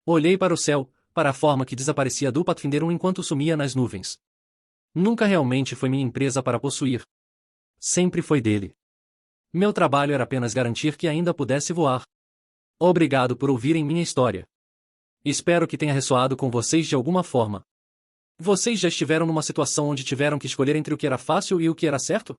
Olhei para o céu, para a forma que desaparecia do Pathfinder 1 enquanto sumia nas nuvens. Nunca realmente foi minha empresa para possuir. Sempre foi dele. Meu trabalho era apenas garantir que ainda pudesse voar. Obrigado por ouvirem minha história. Espero que tenha ressoado com vocês de alguma forma. Vocês já estiveram numa situação onde tiveram que escolher entre o que era fácil e o que era certo?